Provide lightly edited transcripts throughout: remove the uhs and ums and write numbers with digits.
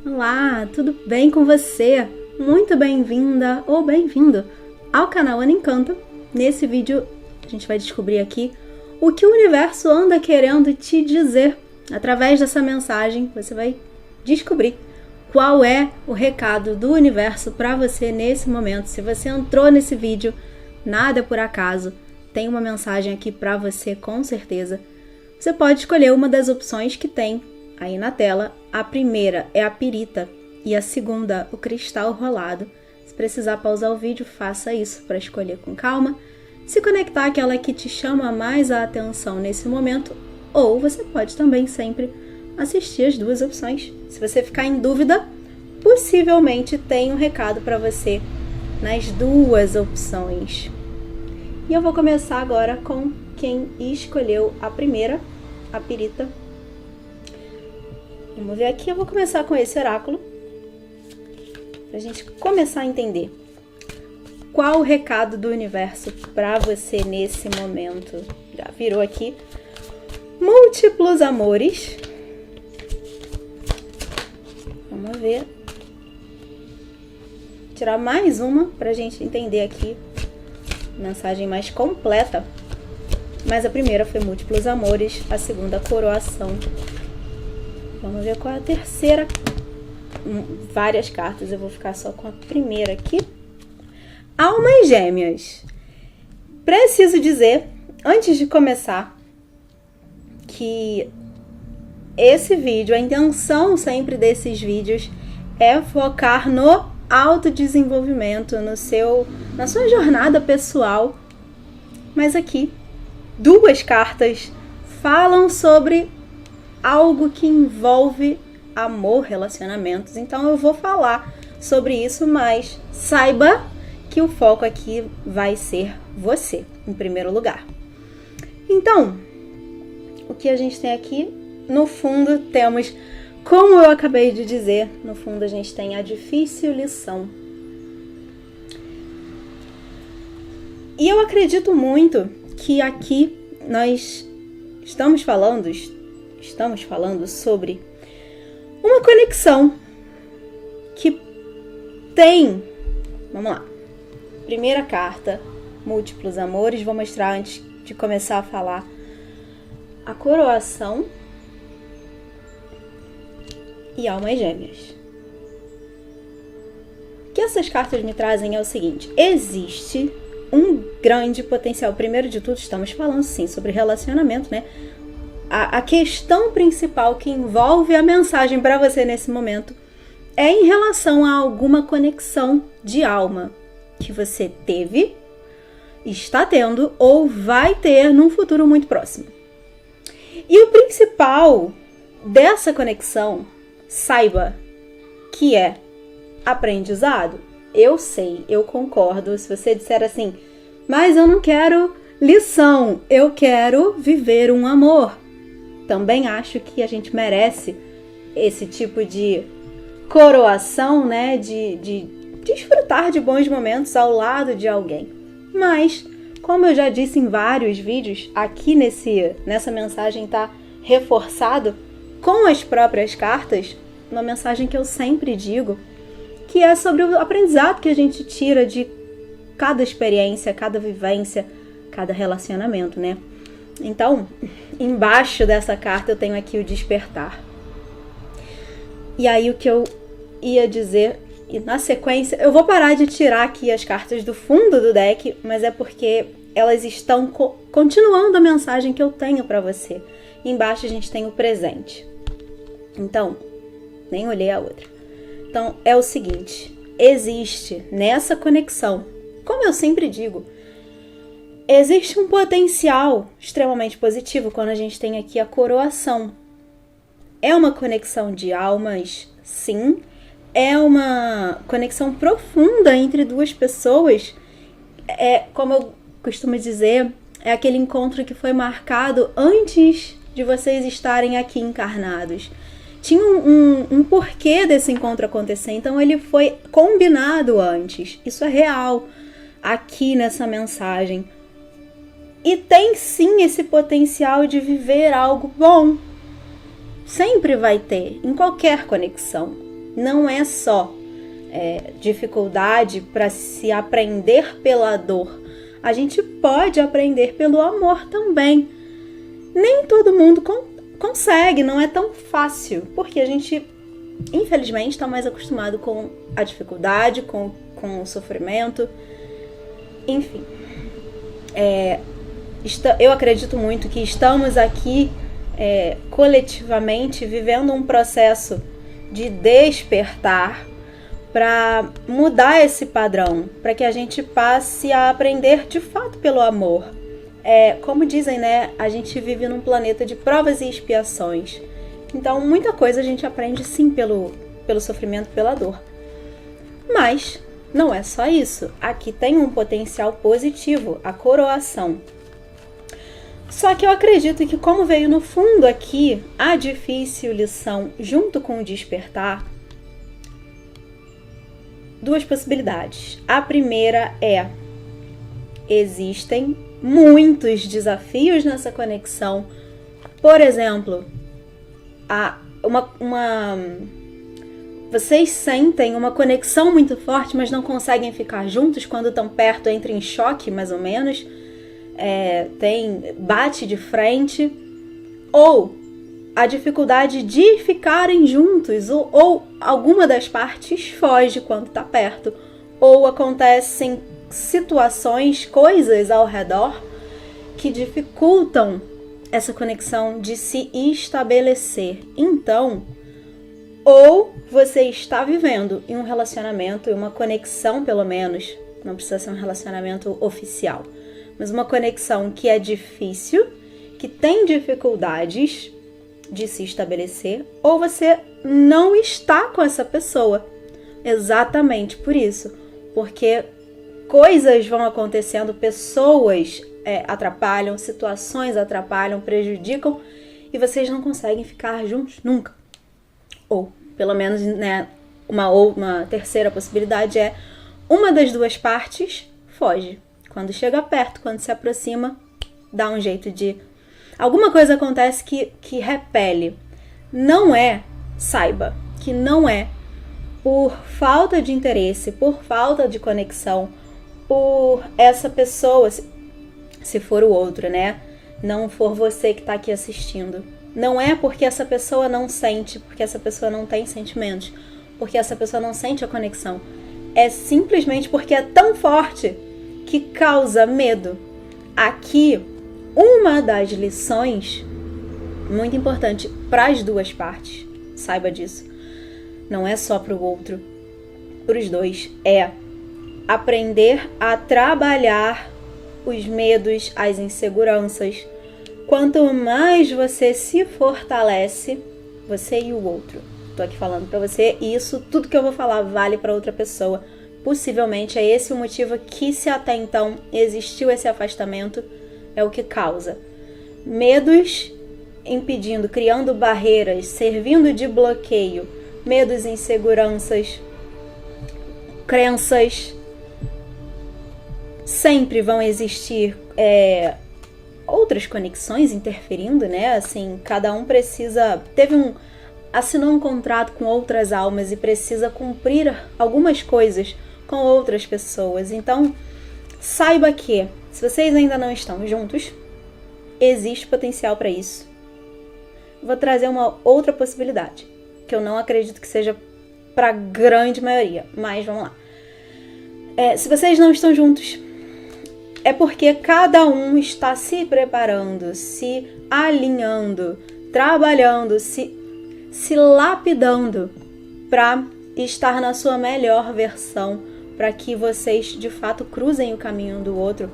Olá, tudo bem com você? Muito bem-vinda ou bem-vindo ao canal Ana Encanta. Nesse vídeo a gente vai descobrir aqui o que o universo anda querendo te dizer. Através dessa mensagem você vai descobrir qual é o recado do universo para você nesse momento. Se você entrou nesse vídeo, nada é por acaso. Tem uma mensagem aqui para você com certeza. Você pode escolher uma das opções que tem aí na tela. A primeira é a pirita e a segunda, o cristal rolado. Se precisar pausar o vídeo, faça isso para escolher com calma. Se conectar àquela que te chama mais a atenção nesse momento, ou você pode também sempre assistir as duas opções. Se você ficar em dúvida, possivelmente tem um recado para você nas duas opções. E eu vou começar agora com quem escolheu a primeira, a pirita. Vamos ver aqui, eu vou começar com esse oráculo, pra gente começar a entender qual o recado do universo para você nesse momento. Já virou aqui, múltiplos amores. Vamos ver. Tirar mais uma pra gente entender aqui, mensagem mais completa. Mas a primeira foi múltiplos amores, a segunda coroação. Vamos ver qual é a terceira. Várias cartas, eu vou ficar só com a primeira aqui. Almas gêmeas. Preciso dizer, antes de começar, que esse vídeo, a intenção sempre desses vídeos é focar no autodesenvolvimento, na sua jornada pessoal. Mas aqui, duas cartas falam sobre algo que envolve amor, relacionamentos. Então eu vou falar sobre isso, mas saiba que o foco aqui vai ser você, em primeiro lugar. Então, o que a gente tem aqui? No fundo temos, como eu acabei de dizer, no fundo a gente tem a difícil lição. E eu acredito muito que aqui nós estamos falando sobre uma conexão que tem, vamos lá, primeira carta, múltiplos amores, vou mostrar antes de começar a falar a coroação e almas gêmeas. O que essas cartas me trazem é o seguinte: existe um grande potencial. Primeiro de tudo, estamos falando sim sobre relacionamento, né? A questão principal que envolve a mensagem para você nesse momento é em relação a alguma conexão de alma que você teve, está tendo ou vai ter num futuro muito próximo. E o principal dessa conexão, saiba que é aprendizado. Eu sei, eu concordo. Se você disser assim, mas eu não quero lição, eu quero viver um amor. Também acho que a gente merece esse tipo de coroação, né? De desfrutar de bons momentos ao lado de alguém. Mas, como eu já disse em vários vídeos, aqui nessa mensagem está reforçado com as próprias cartas, uma mensagem que eu sempre digo, que é sobre o aprendizado que a gente tira de cada experiência, cada vivência, cada relacionamento, né? Então, embaixo dessa carta eu tenho aqui o despertar. E aí o que eu ia dizer, e na sequência, eu vou parar de tirar aqui as cartas do fundo do deck, mas é porque elas estão continuando a mensagem que eu tenho para você. E embaixo a gente tem o presente. Então, nem olhei a outra. Então, é o seguinte, existe nessa conexão, como eu sempre digo, existe um potencial extremamente positivo quando a gente tem aqui a coroação. É uma conexão de almas, sim. É uma conexão profunda entre duas pessoas. É, como eu costumo dizer, é aquele encontro que foi marcado antes de vocês estarem aqui encarnados. Tinha um porquê desse encontro acontecer, então ele foi combinado antes. Isso é real aqui nessa mensagem. E tem sim esse potencial de viver algo bom. Sempre vai ter, em qualquer conexão. não é só dificuldade para se aprender pela dor. A gente pode aprender pelo amor também. Nem todo mundo consegue, não é tão fácil, porque a gente, infelizmente, está mais acostumado com a dificuldade, com o sofrimento. Enfim, eu acredito muito que estamos aqui coletivamente vivendo um processo de despertar para mudar esse padrão, para que a gente passe a aprender de fato pelo amor. Como dizem, né, a gente vive num planeta de provas e expiações. Então, muita coisa a gente aprende sim pelo sofrimento, pela dor. Mas não é só isso. Aqui tem um potencial positivo, a coroação. Só que eu acredito que, como veio no fundo aqui a difícil lição junto com o despertar, duas possibilidades. A primeira existem muitos desafios nessa conexão. Por exemplo, vocês sentem uma conexão muito forte, mas não conseguem ficar juntos. Quando estão perto, entram em choque, mais ou menos. Bate de frente. Ou a dificuldade de ficarem juntos, ou alguma das partes foge quando está perto. Ou acontecem situações, coisas ao redor que dificultam essa conexão de se estabelecer. Então, ou você está vivendo em um relacionamento, em uma conexão pelo menos, não precisa ser um relacionamento oficial, mas uma conexão que é difícil, que tem dificuldades de se estabelecer, ou você não está com essa pessoa. Exatamente por isso, porque coisas vão acontecendo, pessoas atrapalham, situações atrapalham, prejudicam, e vocês não conseguem ficar juntos nunca. Ou, pelo menos, né, uma terceira possibilidade uma das duas partes foge. Quando chega perto, quando se aproxima, dá um jeito de... Alguma coisa acontece que repele. Saiba que não é por falta de interesse, por falta de conexão, por essa pessoa, se for o outro, né? Não for você que está aqui assistindo. Não é porque essa pessoa não sente, porque essa pessoa não tem sentimentos, porque essa pessoa não sente a conexão. É simplesmente porque é tão forte que causa medo. Aqui, uma das lições muito importante para as duas partes, saiba disso, não é só para o outro, para os dois, aprender a trabalhar os medos, as inseguranças. Quanto mais você se fortalece, você e o outro, tô aqui falando para você, e isso, tudo que eu vou falar vale para outra pessoa. Possivelmente é esse o motivo que, se até então existiu esse afastamento, é o que causa medos impedindo, criando barreiras, servindo de bloqueio, medos, inseguranças, crenças. Sempre vão existir outras conexões interferindo, né? Assim, cada um assinou um contrato com outras almas e precisa cumprir algumas coisas com outras pessoas. Então, saiba que, se vocês ainda não estão juntos, existe potencial para isso. Vou trazer uma outra possibilidade, que eu não acredito que seja para a grande maioria, mas vamos lá. Se vocês não estão juntos, é porque cada um está se preparando, se alinhando, trabalhando, se lapidando para estar na sua melhor versão, para que vocês de fato cruzem o caminho um do outro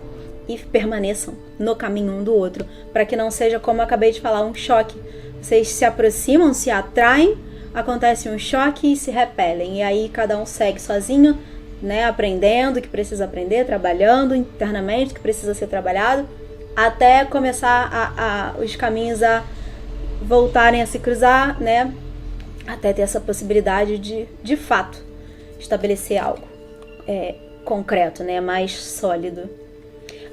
e permaneçam no caminho um do outro, para que não seja, como eu acabei de falar, um choque. Vocês se aproximam, se atraem, acontece um choque e se repelem, e aí cada um segue sozinho, né, aprendendo o que precisa aprender, trabalhando internamente o que precisa ser trabalhado, até começar os caminhos a voltarem a se cruzar, né, até ter essa possibilidade de fato, estabelecer algo concreto, né, mais sólido.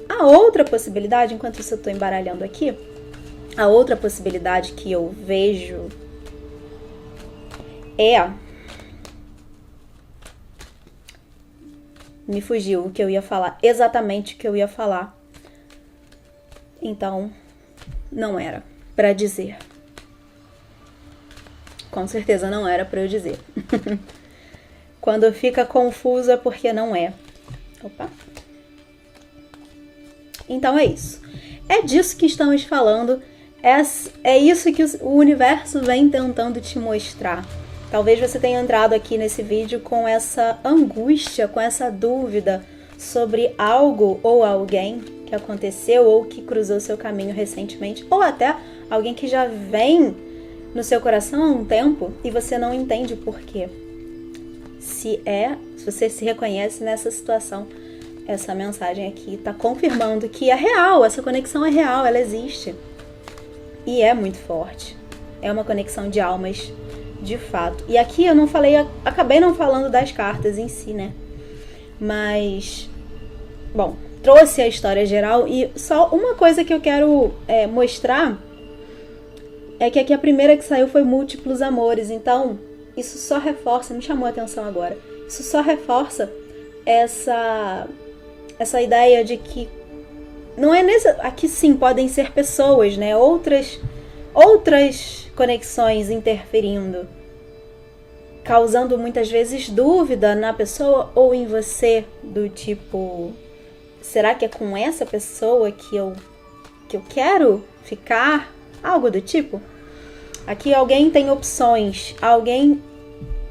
A outra possibilidade, enquanto isso eu estou embaralhando aqui, a outra possibilidade que eu vejo me fugiu o que eu ia falar, exatamente o que eu ia falar. Então, não era pra dizer. Com certeza não era pra eu dizer. Quando fica confuso é porque não é. Opa. Então é isso. É disso que estamos falando. É isso que o universo vem tentando te mostrar. Talvez você tenha entrado aqui nesse vídeo com essa angústia, com essa dúvida sobre algo ou alguém que aconteceu ou que cruzou seu caminho recentemente, ou até alguém que já vem no seu coração há um tempo e você não entende o porquê. Se você se reconhece nessa situação, essa mensagem aqui está confirmando que é real, essa conexão é real, ela existe. E é muito forte. É uma conexão de almas, de fato. E aqui eu acabei não falando das cartas em si, né? Mas, bom, trouxe a história geral e só uma coisa que eu quero mostrar é que aqui a primeira que saiu foi múltiplos amores. Então, isso só reforça, me chamou a atenção agora, isso só reforça essa ideia de que não é aqui sim podem ser pessoas, né? Outras conexões interferindo, causando muitas vezes dúvida na pessoa ou em você, do tipo, será que é com essa pessoa que eu quero ficar? Algo do tipo. Aqui alguém tem opções,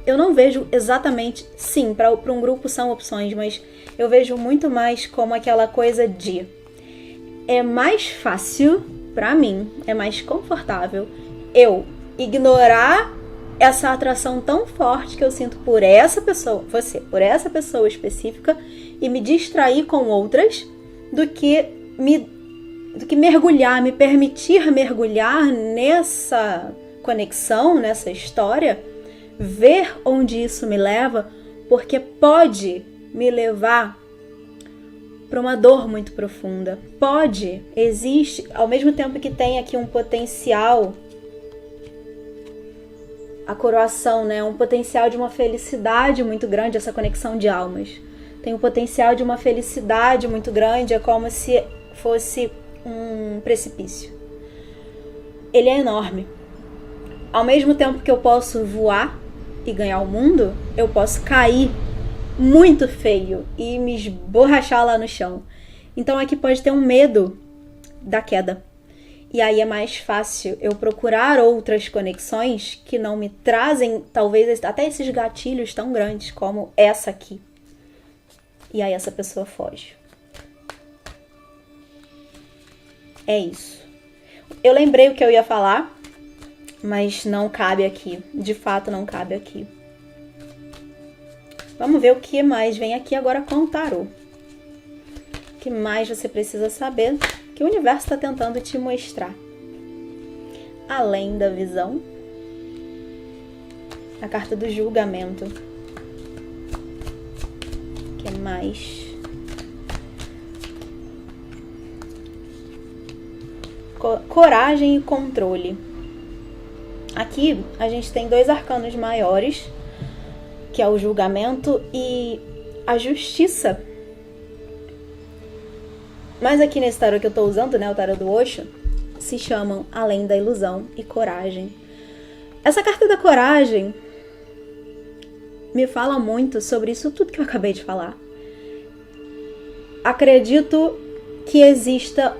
eu não vejo exatamente, sim, para um grupo são opções, mas eu vejo muito mais como aquela coisa de é mais fácil pra mim, é mais confortável eu ignorar essa atração tão forte que eu sinto por essa pessoa, por essa pessoa específica e me distrair com outras do que mergulhar, me permitir mergulhar nessa conexão, nessa história, ver onde isso me leva, porque pode me levar para uma dor muito profunda. Existe, ao mesmo tempo que tem aqui um potencial, a coroação, né? Um potencial de uma felicidade muito grande, essa conexão de almas. Tem um potencial de uma felicidade muito grande, é como se fosse um precipício. Ele é enorme. Ao mesmo tempo que eu posso voar e ganhar o mundo, eu posso cair muito feio e me esborrachar lá no chão. Então aqui pode ter um medo da queda. E aí é mais fácil eu procurar outras conexões que não me trazem, talvez, até esses gatilhos tão grandes como essa aqui. E aí essa pessoa foge. É isso. Eu lembrei o que eu ia falar, mas não cabe aqui. De fato, não cabe aqui. Vamos ver o que mais vem aqui agora com o tarô. O que mais você precisa saber que o universo está tentando te mostrar? Além da visão, a carta do julgamento. O que mais? Coragem e controle. Aqui a gente tem dois arcanos maiores, que é o julgamento e a justiça. Mas aqui nesse tarô que eu tô usando, né, o tarô do Osho, se chamam Além da Ilusão e Coragem. Essa carta da coragem me fala muito sobre isso tudo que eu acabei de falar. Acredito que existam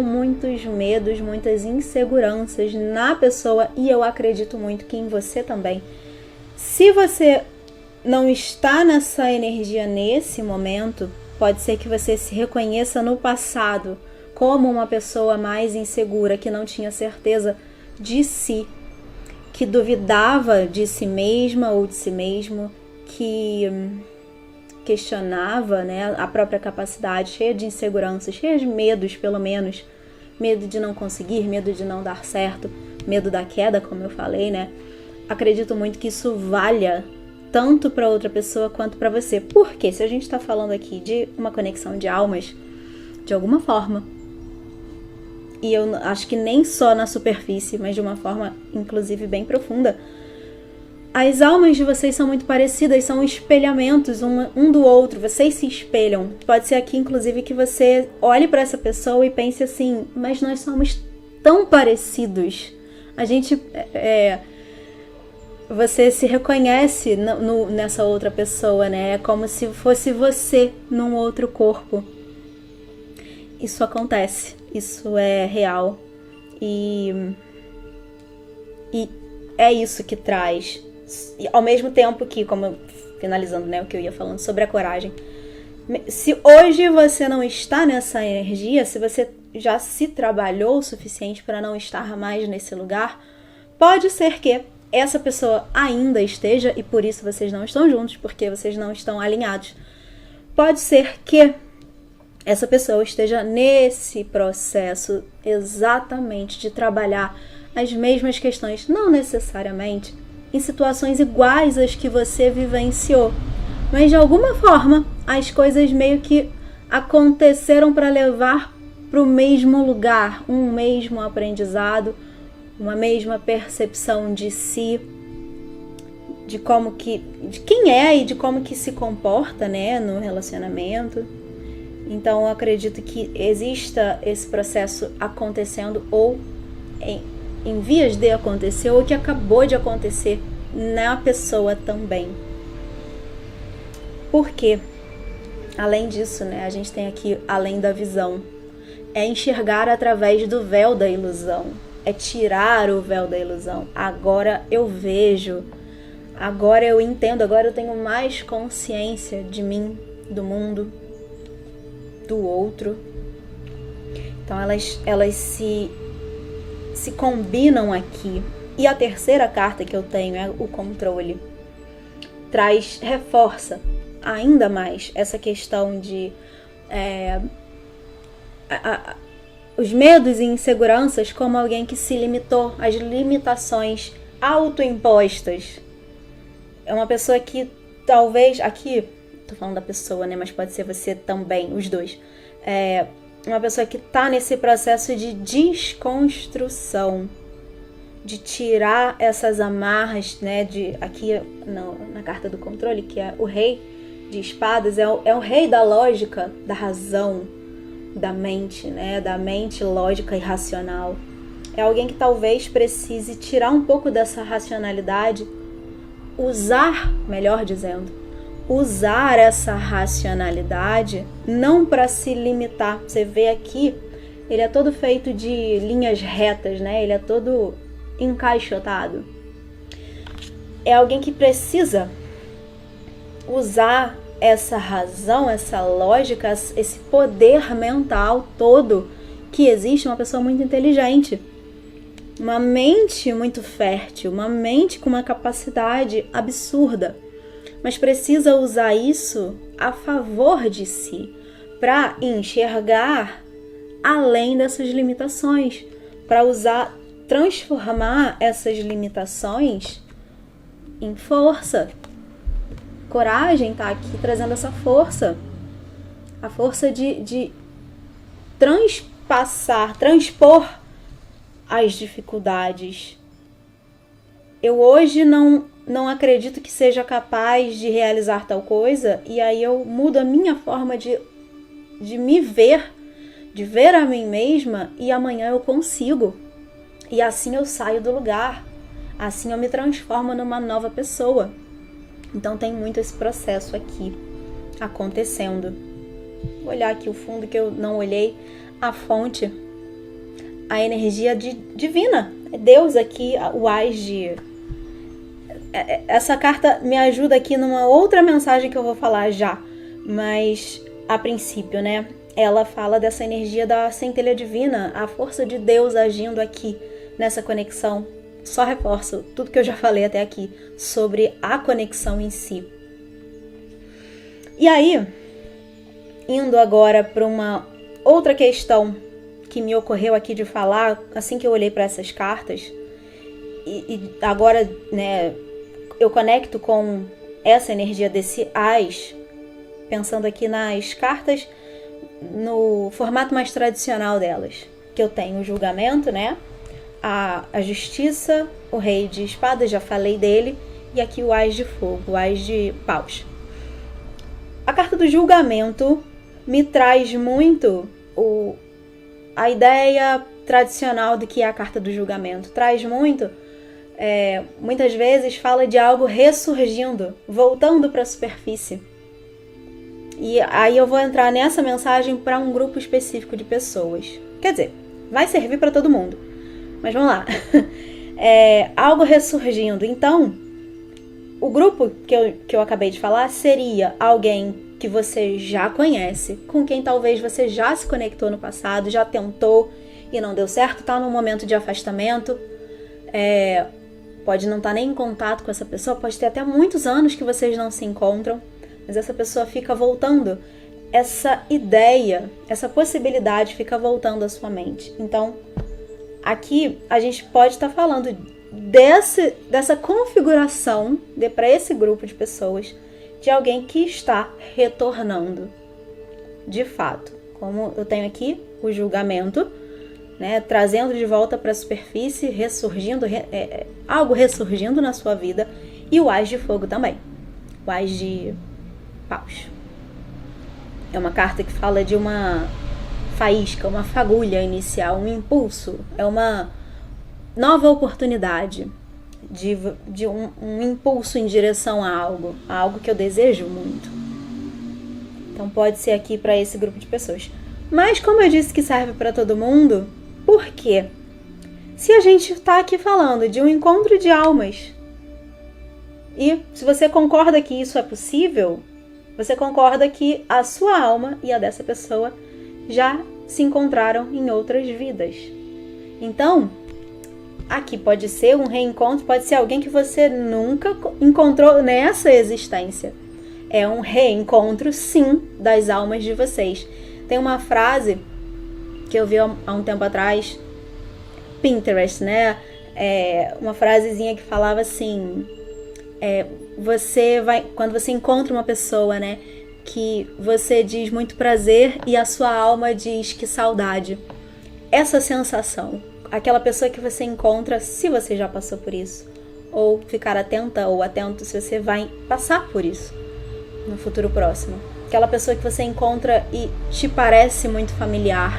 muitos medos, muitas inseguranças na pessoa e eu acredito muito que em você também. Se você não está nessa energia nesse momento, pode ser que você se reconheça no passado como uma pessoa mais insegura, que não tinha certeza de si, que duvidava de si mesma ou de si mesmo, que questionava, né, a própria capacidade, cheia de inseguranças, cheia de medos, pelo menos. Medo de não conseguir, medo de não dar certo, medo da queda, como eu falei, né? Acredito muito que isso valha tanto para outra pessoa quanto para você. Porque se a gente está falando aqui de uma conexão de almas, de alguma forma, e eu acho que nem só na superfície, mas de uma forma, inclusive, bem profunda, as almas de vocês são muito parecidas, são espelhamentos um do outro, vocês se espelham. Pode ser aqui, inclusive, que você olhe para essa pessoa e pense assim, mas nós somos tão parecidos. A gente, você se reconhece nessa outra pessoa, né? É como se fosse você num outro corpo. Isso acontece, isso é real. E é isso que traz, ao mesmo tempo que, como finalizando, né, o que eu ia falando sobre a coragem, se hoje você não está nessa energia, se você já se trabalhou o suficiente para não estar mais nesse lugar, pode ser que essa pessoa ainda esteja, e por isso vocês não estão juntos, porque vocês não estão alinhados. Pode ser que essa pessoa esteja nesse processo exatamente de trabalhar as mesmas questões, não necessariamente em situações iguais às que você vivenciou, mas de alguma forma as coisas meio que aconteceram para levar para o mesmo lugar, um mesmo aprendizado, uma mesma percepção de si, de quem é e de como que se comporta, né, no relacionamento. Então eu acredito que exista esse processo acontecendo ou em vias de acontecer, ou que acabou de acontecer na pessoa também. Porque, além disso, né, a gente tem aqui além da visão. É enxergar através do véu da ilusão. É tirar o véu da ilusão. Agora eu vejo, agora eu entendo, agora eu tenho mais consciência de mim, do mundo, do outro. Então elas se combinam aqui. E a terceira carta que eu tenho é o controle. Reforça ainda mais essa questão de os medos e inseguranças como alguém que se limitou, as limitações autoimpostas. É uma pessoa que talvez, aqui tô falando da pessoa, né, mas pode ser você também, os dois. Uma pessoa que tá nesse processo de desconstrução, de tirar essas amarras, né, aqui na carta do controle, que é o rei de espadas, é o rei da lógica, da razão, da mente, né, da mente lógica e racional. É alguém que talvez precise tirar um pouco dessa racionalidade, melhor dizendo, usar essa racionalidade não para se limitar. Você vê aqui, ele é todo feito de linhas retas, né? Ele é todo encaixotado. É alguém que precisa usar essa razão, essa lógica, esse poder mental todo que existe. Uma pessoa muito inteligente, uma mente muito fértil, uma mente com uma capacidade absurda, mas precisa usar isso a favor de si, para enxergar além dessas limitações, para transformar essas limitações em força. Coragem tá aqui trazendo essa força, a força de transpor as dificuldades. Eu hoje não acredito que seja capaz de realizar tal coisa, e aí eu mudo a minha forma de me ver, de ver a mim mesma, e amanhã eu consigo. E assim eu saio do lugar, assim eu me transformo numa nova pessoa. Então tem muito esse processo aqui acontecendo. Vou olhar aqui o fundo que eu não olhei, a fonte, a energia divina, é Deus aqui, o Age. Essa carta me ajuda aqui numa outra mensagem que eu vou falar já, mas a princípio, né? Ela fala dessa energia da centelha divina, a força de Deus agindo aqui nessa conexão. Só reforço tudo que eu já falei até aqui sobre a conexão em si. E aí, indo agora para uma outra questão que me ocorreu aqui de falar assim que eu olhei para essas cartas, e agora, né, eu conecto com essa energia desse As, pensando aqui nas cartas no formato mais tradicional delas, que eu tenho o julgamento, né, a justiça, o rei de espadas, já falei dele, e aqui o Ás de Fogo, o Ás de Paus. A carta do julgamento me traz muito a ideia tradicional do que é a carta do julgamento. Traz muito, muitas vezes fala de algo ressurgindo, voltando para a superfície. E aí eu vou entrar nessa mensagem para um grupo específico de pessoas. Quer dizer, vai servir para todo mundo. Mas vamos lá. Algo ressurgindo. Então, o grupo que eu acabei de falar seria alguém que você já conhece, com quem talvez você já se conectou no passado, já tentou e não deu certo, está num momento de afastamento, pode não estar nem em contato com essa pessoa, pode ter até muitos anos que vocês não se encontram, mas essa pessoa fica voltando, essa ideia, essa possibilidade fica voltando à sua mente. Então, aqui a gente pode estar falando dessa configuração para esse grupo de pessoas, de alguém que está retornando, de fato. Como eu tenho aqui o julgamento, né, trazendo de volta para a superfície, ressurgindo, algo ressurgindo na sua vida, e o Ás de Fogo também, o Ás de Paus. É uma carta que fala de uma faísca, uma fagulha inicial, um impulso, é uma nova oportunidade, de um impulso em direção a algo que eu desejo muito. Então pode ser aqui para esse grupo de pessoas. Mas como eu disse que serve para todo mundo, por quê? Se a gente está aqui falando de um encontro de almas, e se você concorda que isso é possível, você concorda que a sua alma e a dessa pessoa já se encontraram em outras vidas. Então, aqui pode ser um reencontro, pode ser alguém que você nunca encontrou nessa existência. É um reencontro, sim, das almas de vocês. Tem uma frase que eu vi há um tempo atrás, Pinterest, né? Uma frasezinha que falava assim, quando você encontra uma pessoa, né, que você diz muito prazer e a sua alma diz que saudade. Essa sensação, aquela pessoa que você encontra, se você já passou por isso, ou ficar atenta ou atento se você vai passar por isso no futuro próximo. Aquela pessoa que você encontra e te parece muito familiar,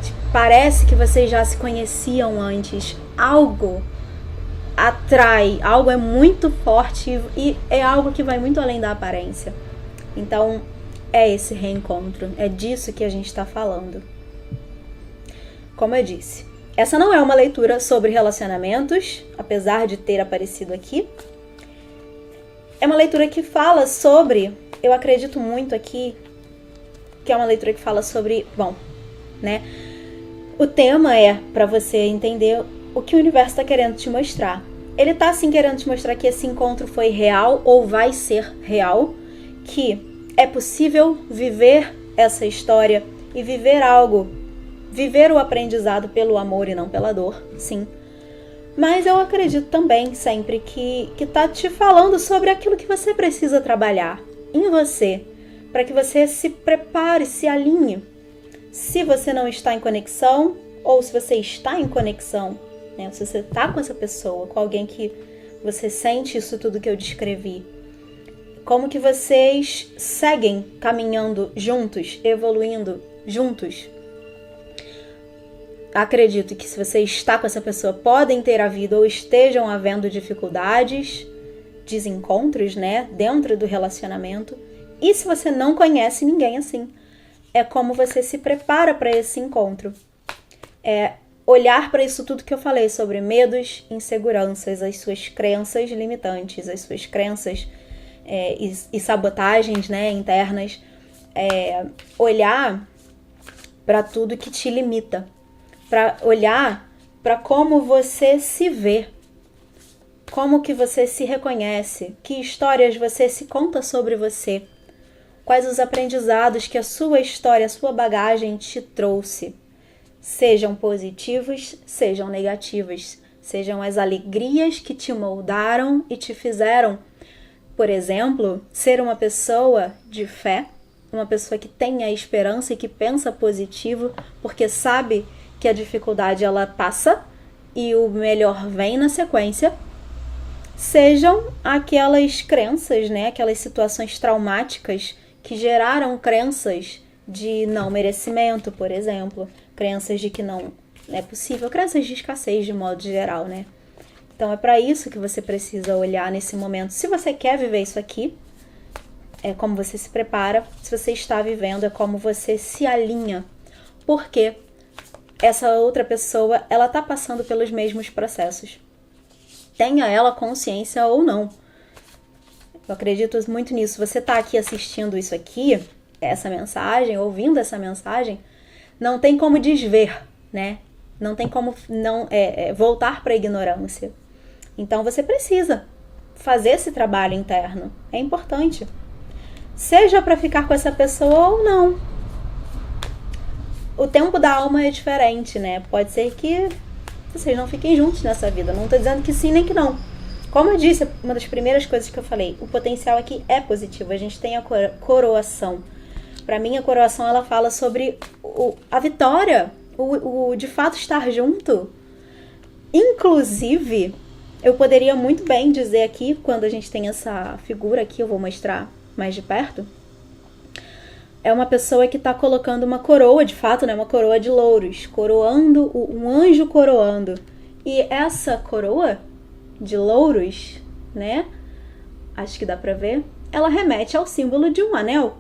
te parece que vocês já se conheciam antes, algo atrai, algo é muito forte e é algo que vai muito além da aparência. Então, é esse reencontro, é disso que a gente está falando. Como eu disse, essa não é uma leitura sobre relacionamentos, apesar de ter aparecido aqui. É uma leitura que fala sobre, eu acredito muito aqui, que é uma leitura que fala sobre, o tema é para você entender o que o universo está querendo te mostrar. Ele está assim querendo te mostrar que esse encontro foi real ou vai ser real, que é possível viver essa história e viver o aprendizado pelo amor e não pela dor, sim. Mas eu acredito também sempre que tá te falando sobre aquilo que você precisa trabalhar em você, para que você se prepare, se alinhe. Se você não está em conexão, ou se você está em conexão, né? Se você está com essa pessoa, com alguém que você sente isso tudo que eu descrevi, como que vocês seguem caminhando juntos, evoluindo juntos. Acredito que se você está com essa pessoa, podem ter havido ou estejam havendo dificuldades, desencontros, né, dentro do relacionamento. E se você não conhece ninguém assim, é como você se prepara para esse encontro. É olhar para isso tudo que eu falei sobre medos, inseguranças, as suas crenças limitantes, as suas crenças e sabotagens, né, internas. Olhar para tudo que te limita. Para olhar para como você se vê, como que você se reconhece, que histórias você se conta sobre você, quais os aprendizados que a sua história, a sua bagagem te trouxe, sejam positivos, sejam negativos, sejam as alegrias que te moldaram e te fizeram, por exemplo, ser uma pessoa de fé, uma pessoa que tem a esperança e que pensa positivo, porque sabe que a dificuldade ela passa e o melhor vem na sequência. sejam aquelas crenças, né, aquelas situações traumáticas que geraram crenças de não merecimento, por exemplo, crenças de que não é possível, crenças de escassez de modo geral, né? Então é para isso que você precisa olhar nesse momento. Se você quer viver isso aqui, é como você se prepara. Se você está vivendo, é como você se alinha. Porque essa outra pessoa, ela tá passando pelos mesmos processos. Tenha ela consciência ou não. Eu acredito muito nisso. Você tá aqui assistindo isso aqui, essa mensagem, ouvindo essa mensagem, não tem como desver, né? Não tem como não voltar para a ignorância. Então você precisa fazer esse trabalho interno. É importante. Seja para ficar com essa pessoa ou não. O tempo da alma é diferente, né? Pode ser que vocês não fiquem juntos nessa vida. Não tô dizendo que sim nem que não. Como eu disse, uma das primeiras coisas que eu falei, o potencial aqui é positivo. A gente tem a coroação. Para mim, a coroação, ela fala sobre a vitória, o de fato estar junto. Inclusive, eu poderia muito bem dizer aqui, quando a gente tem essa figura aqui, eu vou mostrar mais de perto, é uma pessoa que está colocando uma coroa, de fato, né, uma coroa de louros, coroando, um anjo coroando. E essa coroa de louros, né, acho que dá pra ver, ela remete ao símbolo de um anel.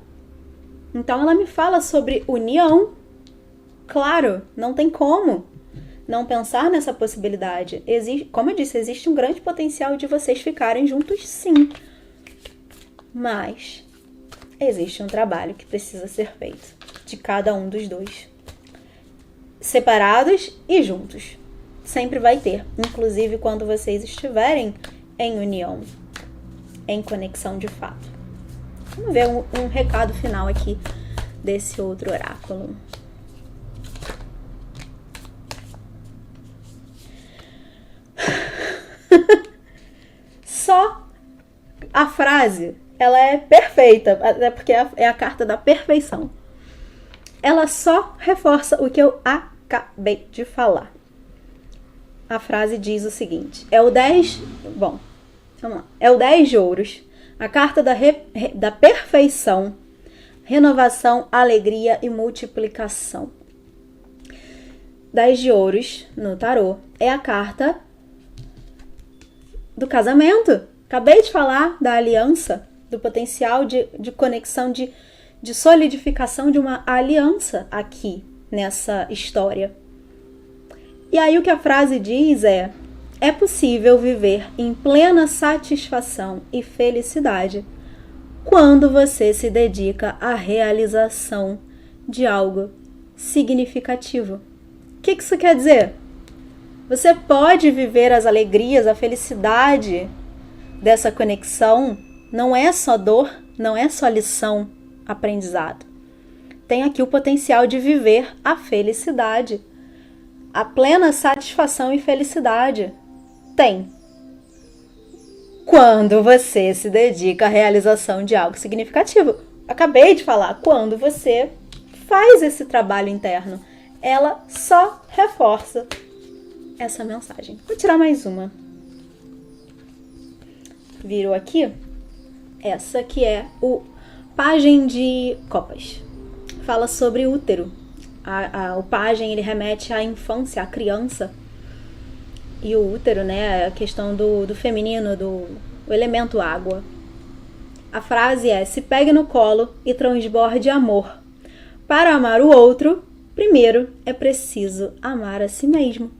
Então ela me fala sobre união. Claro, não tem como não pensar nessa possibilidade. Como eu disse, existe um grande potencial de vocês ficarem juntos, sim. Mas existe um trabalho que precisa ser feito de cada um dos dois. Separados e juntos. Sempre vai ter. Inclusive quando vocês estiverem em união, em conexão de fato. Vamos ver um recado final aqui desse outro oráculo. Só a frase, ela é perfeita, até porque é a carta da perfeição. Ela só reforça o que eu acabei de falar. A frase diz o seguinte, é o 10... Bom, vamos lá. É o 10 de ouros, a carta da perfeição, renovação, alegria e multiplicação. 10 de ouros no tarô é a carta do casamento. Acabei de falar da aliança, do potencial de conexão, de solidificação de uma aliança aqui nessa história. E aí o que a frase diz é possível viver em plena satisfação e felicidade quando você se dedica à realização de algo significativo. O que isso quer dizer? Você pode viver as alegrias, a felicidade dessa conexão. Não é só dor, não é só lição, aprendizado. Tem aqui o potencial de viver a felicidade. A plena satisfação e felicidade. Tem. Quando você se dedica à realização de algo significativo. Acabei de falar, quando você faz esse trabalho interno. Ela só reforça essa mensagem. Vou tirar mais uma. Virou aqui? Essa que é o Pajem de Copas. Fala sobre útero. O pajem, ele remete à infância, à criança. E o útero, né, a questão do feminino, do elemento água. A frase é: se pegue no colo e transborde amor. Para amar o outro, primeiro é preciso amar a si mesmo.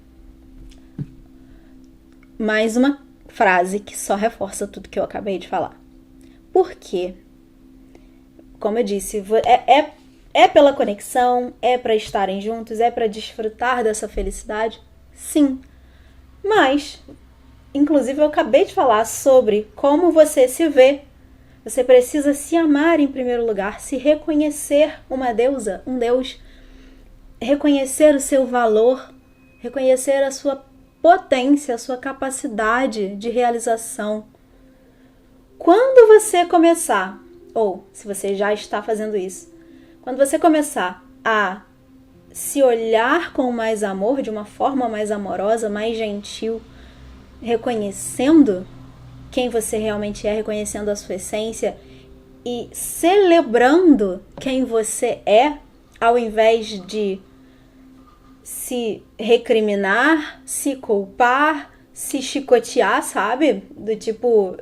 Mais uma frase que só reforça tudo que eu acabei de falar. Por quê? Como eu disse, é pela conexão, é para estarem juntos, é para desfrutar dessa felicidade? Sim. Mas, inclusive, eu acabei de falar sobre como você se vê. Você precisa se amar em primeiro lugar, se reconhecer uma deusa, um deus, reconhecer o seu valor, reconhecer a sua potência, a sua capacidade de realização. Quando você começar, ou se você já está fazendo isso, quando você começar a se olhar com mais amor, de uma forma mais amorosa, mais gentil, reconhecendo quem você realmente é, reconhecendo a sua essência e celebrando quem você é, ao invés de se recriminar, se culpar, se chicotear, sabe? Do tipo,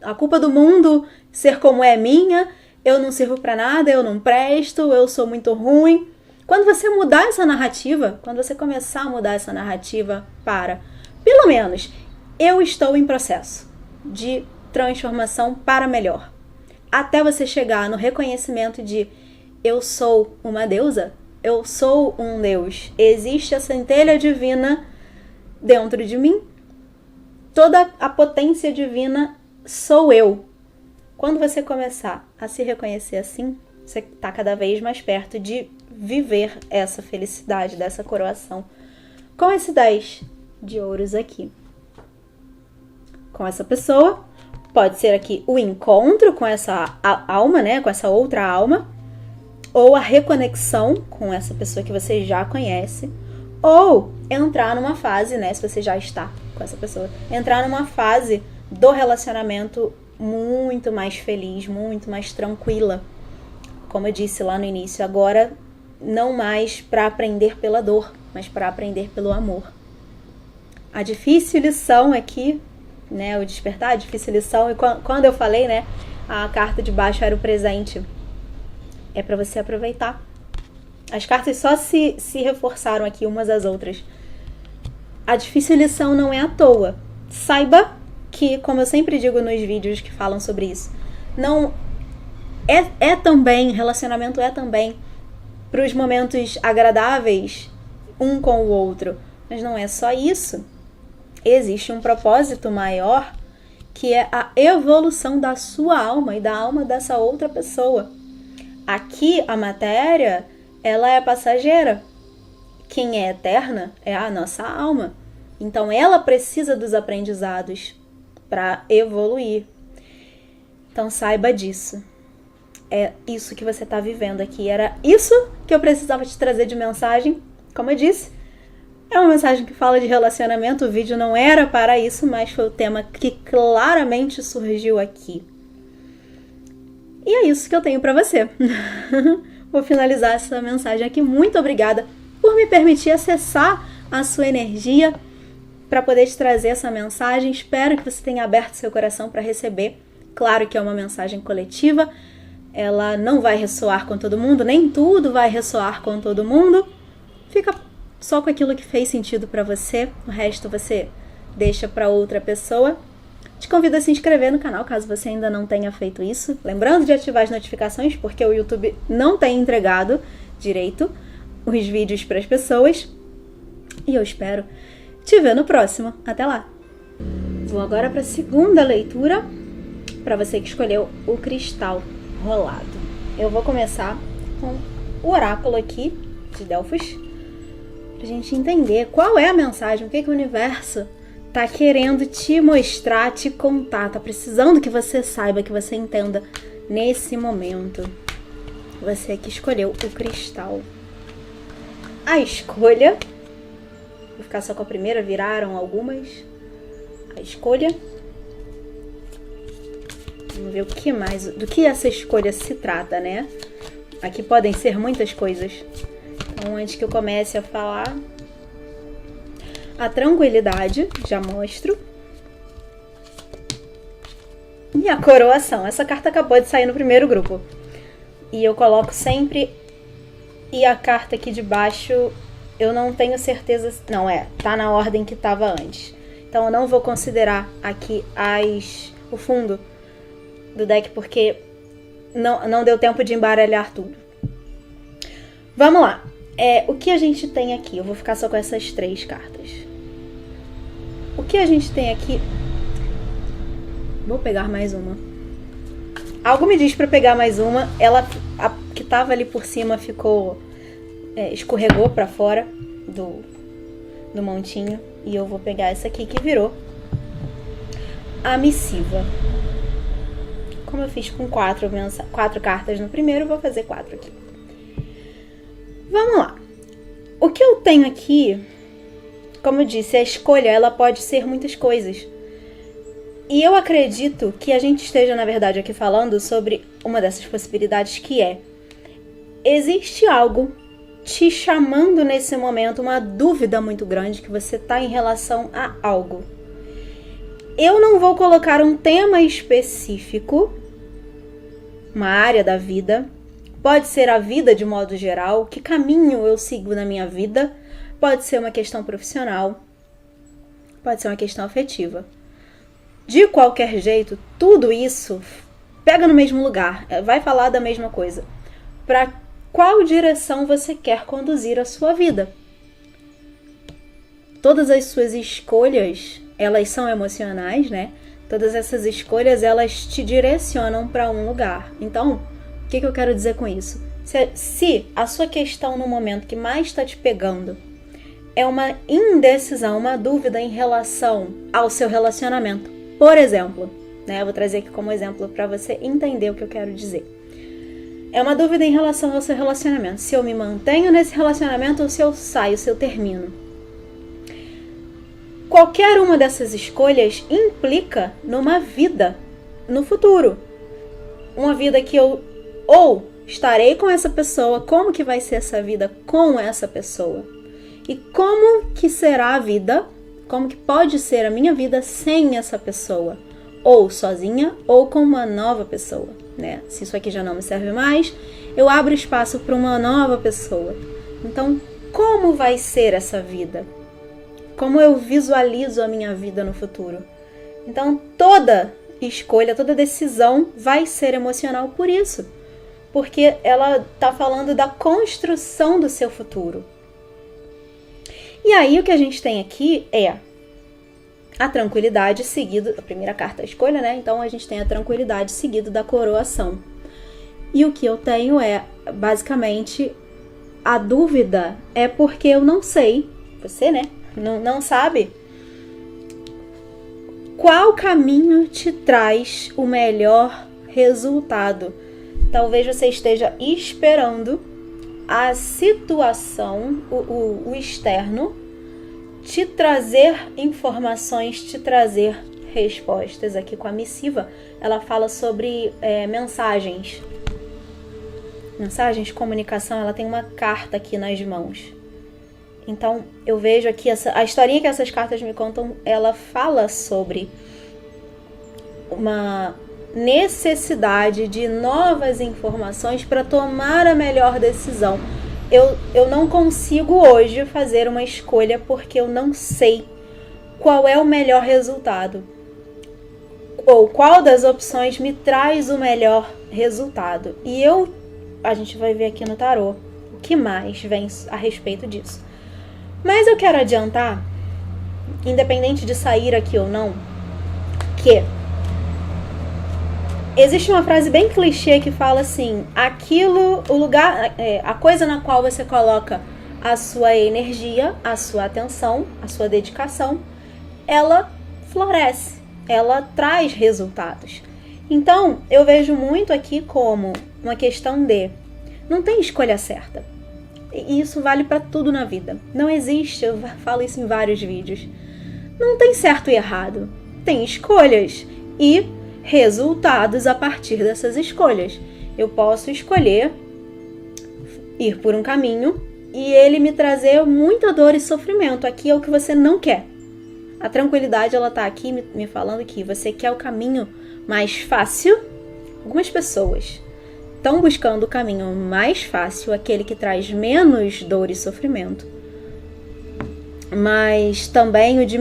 a culpa do mundo ser como é minha, eu não sirvo pra nada, eu não presto, eu sou muito ruim. Quando você mudar essa narrativa, quando você começar a mudar essa narrativa para, pelo menos, eu estou em processo de transformação para melhor. Até você chegar no reconhecimento de eu sou uma deusa, eu sou um Deus. Existe a centelha divina dentro de mim. Toda a potência divina sou eu. Quando você começar a se reconhecer assim, você está cada vez mais perto de viver essa felicidade, dessa coroação. Com esse 10 de ouros aqui. Com essa pessoa, pode ser aqui o encontro com essa alma, né? Com essa outra alma. Ou a reconexão com essa pessoa que você já conhece. Ou entrar numa fase, né? Se você já está com essa pessoa. Entrar numa fase do relacionamento muito mais feliz, muito mais tranquila. Como eu disse lá no início, agora não mais para aprender pela dor, mas para aprender pelo amor. A difícil lição aqui, né? O despertar, a difícil lição. E quando eu falei, né? A carta de baixo era o presente. É para você aproveitar. As cartas só se reforçaram aqui umas às outras. A difícil lição não é à toa. Saiba que, como eu sempre digo nos vídeos que falam sobre isso, não é também, relacionamento é também para os momentos agradáveis um com o outro. Mas não é só isso. Existe um propósito maior que é a evolução da sua alma e da alma dessa outra pessoa. Aqui a matéria, ela é passageira. Quem é eterna é a nossa alma. Então ela precisa dos aprendizados para evoluir. Então saiba disso. É isso que você está vivendo aqui. Era isso que eu precisava te trazer de mensagem. Como eu disse, é uma mensagem que fala de relacionamento. O vídeo não era para isso, mas foi o tema que claramente surgiu aqui. E é isso que eu tenho para você. Vou finalizar essa mensagem aqui. Muito obrigada por me permitir acessar a sua energia para poder te trazer essa mensagem. Espero que você tenha aberto seu coração para receber. Claro que é uma mensagem coletiva. Ela não vai ressoar com todo mundo. Nem tudo vai ressoar com todo mundo. Fica só com aquilo que fez sentido para você. O resto você deixa para outra pessoa. Te convido a se inscrever no canal, caso você ainda não tenha feito isso. Lembrando de ativar as notificações, porque o YouTube não tem entregado direito os vídeos para as pessoas. E eu espero te ver no próximo. Até lá! Vou agora para a segunda leitura, para você que escolheu o cristal rolado. Eu vou começar com o oráculo aqui de Delfos, para a gente entender qual é a mensagem, o que o universo tá querendo te mostrar, te contar, tá precisando que você saiba, que você entenda nesse momento. Você que escolheu o cristal. A escolha, vou ficar só com a primeira, viraram algumas. A escolha. Vamos ver o que mais, do que essa escolha se trata, né? Aqui podem ser muitas coisas. Então, antes que eu comece a falar, a tranquilidade, já mostro. E a coroação. Essa carta acabou de sair no primeiro grupo. E eu coloco sempre... E a carta aqui de baixo, eu não tenho certeza... Não, tá na ordem que estava antes. Então eu não vou considerar aqui o fundo do deck, porque não deu tempo de embaralhar tudo. Vamos lá. O que a gente tem aqui? Eu vou ficar só com essas 3 cartas. O que a gente tem aqui? Vou pegar mais uma. Algo me diz para pegar mais uma. A que tava ali por cima ficou... escorregou para fora do montinho. E eu vou pegar essa aqui que virou a missiva. Como eu fiz com 4 cartas no primeiro, eu vou fazer 4 aqui. Vamos lá. O que eu tenho aqui, como eu disse, a escolha ela pode ser muitas coisas. E eu acredito que a gente esteja, na verdade, aqui falando sobre uma dessas possibilidades, que é: existe algo te chamando nesse momento, uma dúvida muito grande que você está em relação a algo. Eu não vou colocar um tema específico, uma área da vida. Pode ser a vida de modo geral, que caminho eu sigo na minha vida. Pode ser uma questão profissional, pode ser uma questão afetiva. De qualquer jeito, tudo isso pega no mesmo lugar, vai falar da mesma coisa. Para qual direção você quer conduzir a sua vida? Todas as suas escolhas, elas são emocionais, né? Todas essas escolhas, elas te direcionam para um lugar. Então, o que eu quero dizer com isso? Se a sua questão no momento que mais está te pegando é uma indecisão, uma dúvida em relação ao seu relacionamento, por exemplo, né? Eu vou trazer aqui como exemplo para você entender o que eu quero dizer. É uma dúvida em relação ao seu relacionamento. Se eu me mantenho nesse relacionamento ou se eu saio, se eu termino. Qualquer uma dessas escolhas implica numa vida no futuro. Uma vida que eu ou estarei com essa pessoa, como que vai ser essa vida com essa pessoa? E como que será a vida, como que pode ser a minha vida sem essa pessoa? Ou sozinha, ou com uma nova pessoa, né? Se isso aqui já não me serve mais, eu abro espaço para uma nova pessoa. Então, como vai ser essa vida? Como eu visualizo a minha vida no futuro? Então, toda escolha, toda decisão vai ser emocional por isso. Porque ela está falando da construção do seu futuro. E aí, o que a gente tem aqui é a tranquilidade seguido, a primeira carta, a escolha, né? Então, a gente tem a tranquilidade seguido da coroação. E o que eu tenho é, basicamente, a dúvida é porque eu não sei, você, né? Não sabe qual caminho te traz o melhor resultado. Talvez você esteja esperando a situação, o externo, te trazer informações, te trazer respostas. Aqui com a missiva, ela fala sobre mensagens. Mensagens de comunicação, ela tem uma carta aqui nas mãos. Então, eu vejo aqui, a historinha que essas cartas me contam, ela fala sobre uma necessidade de novas informações para tomar a melhor decisão. Eu não consigo hoje fazer uma escolha porque eu não sei qual é o melhor resultado. Ou qual das opções me traz o melhor resultado. E a gente vai ver aqui no tarô o que mais vem a respeito disso. Mas eu quero adiantar, independente de sair aqui ou não, que existe uma frase bem clichê que fala assim: o lugar, a coisa na qual você coloca a sua energia, a sua atenção, a sua dedicação, ela floresce, ela traz resultados. Então, eu vejo muito aqui como uma questão de não tem escolha certa. E isso vale para tudo na vida. Não existe, eu falo isso em vários vídeos. Não tem certo e errado. Tem escolhas e resultados a partir dessas escolhas. Eu posso escolher ir por um caminho e ele me trazer muita dor e sofrimento. Aqui é o que você não quer. A tranquilidade, ela tá aqui me falando que você quer o caminho mais fácil. Algumas pessoas estão buscando o caminho mais fácil, aquele que traz menos dor e sofrimento, mas também o de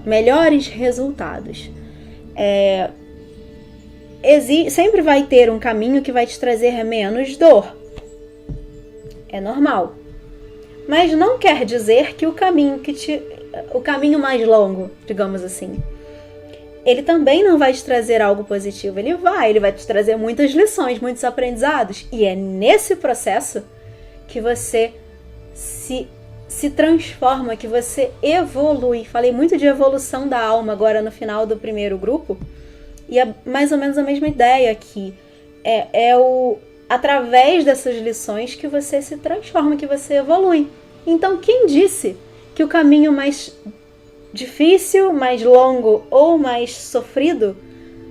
melhores resultados. Sempre vai ter um caminho que vai te trazer menos dor. É normal. Mas não quer dizer que o caminho mais longo, digamos assim, ele também não vai te trazer algo positivo. Ele vai te trazer muitas lições, muitos aprendizados. E é nesse processo que você se transforma, que você evolui. Falei muito de evolução da alma agora no final do primeiro grupo. E é mais ou menos a mesma ideia aqui. Através dessas lições que você se transforma, que você evolui. Então, quem disse que o caminho mais difícil, mais longo ou mais sofrido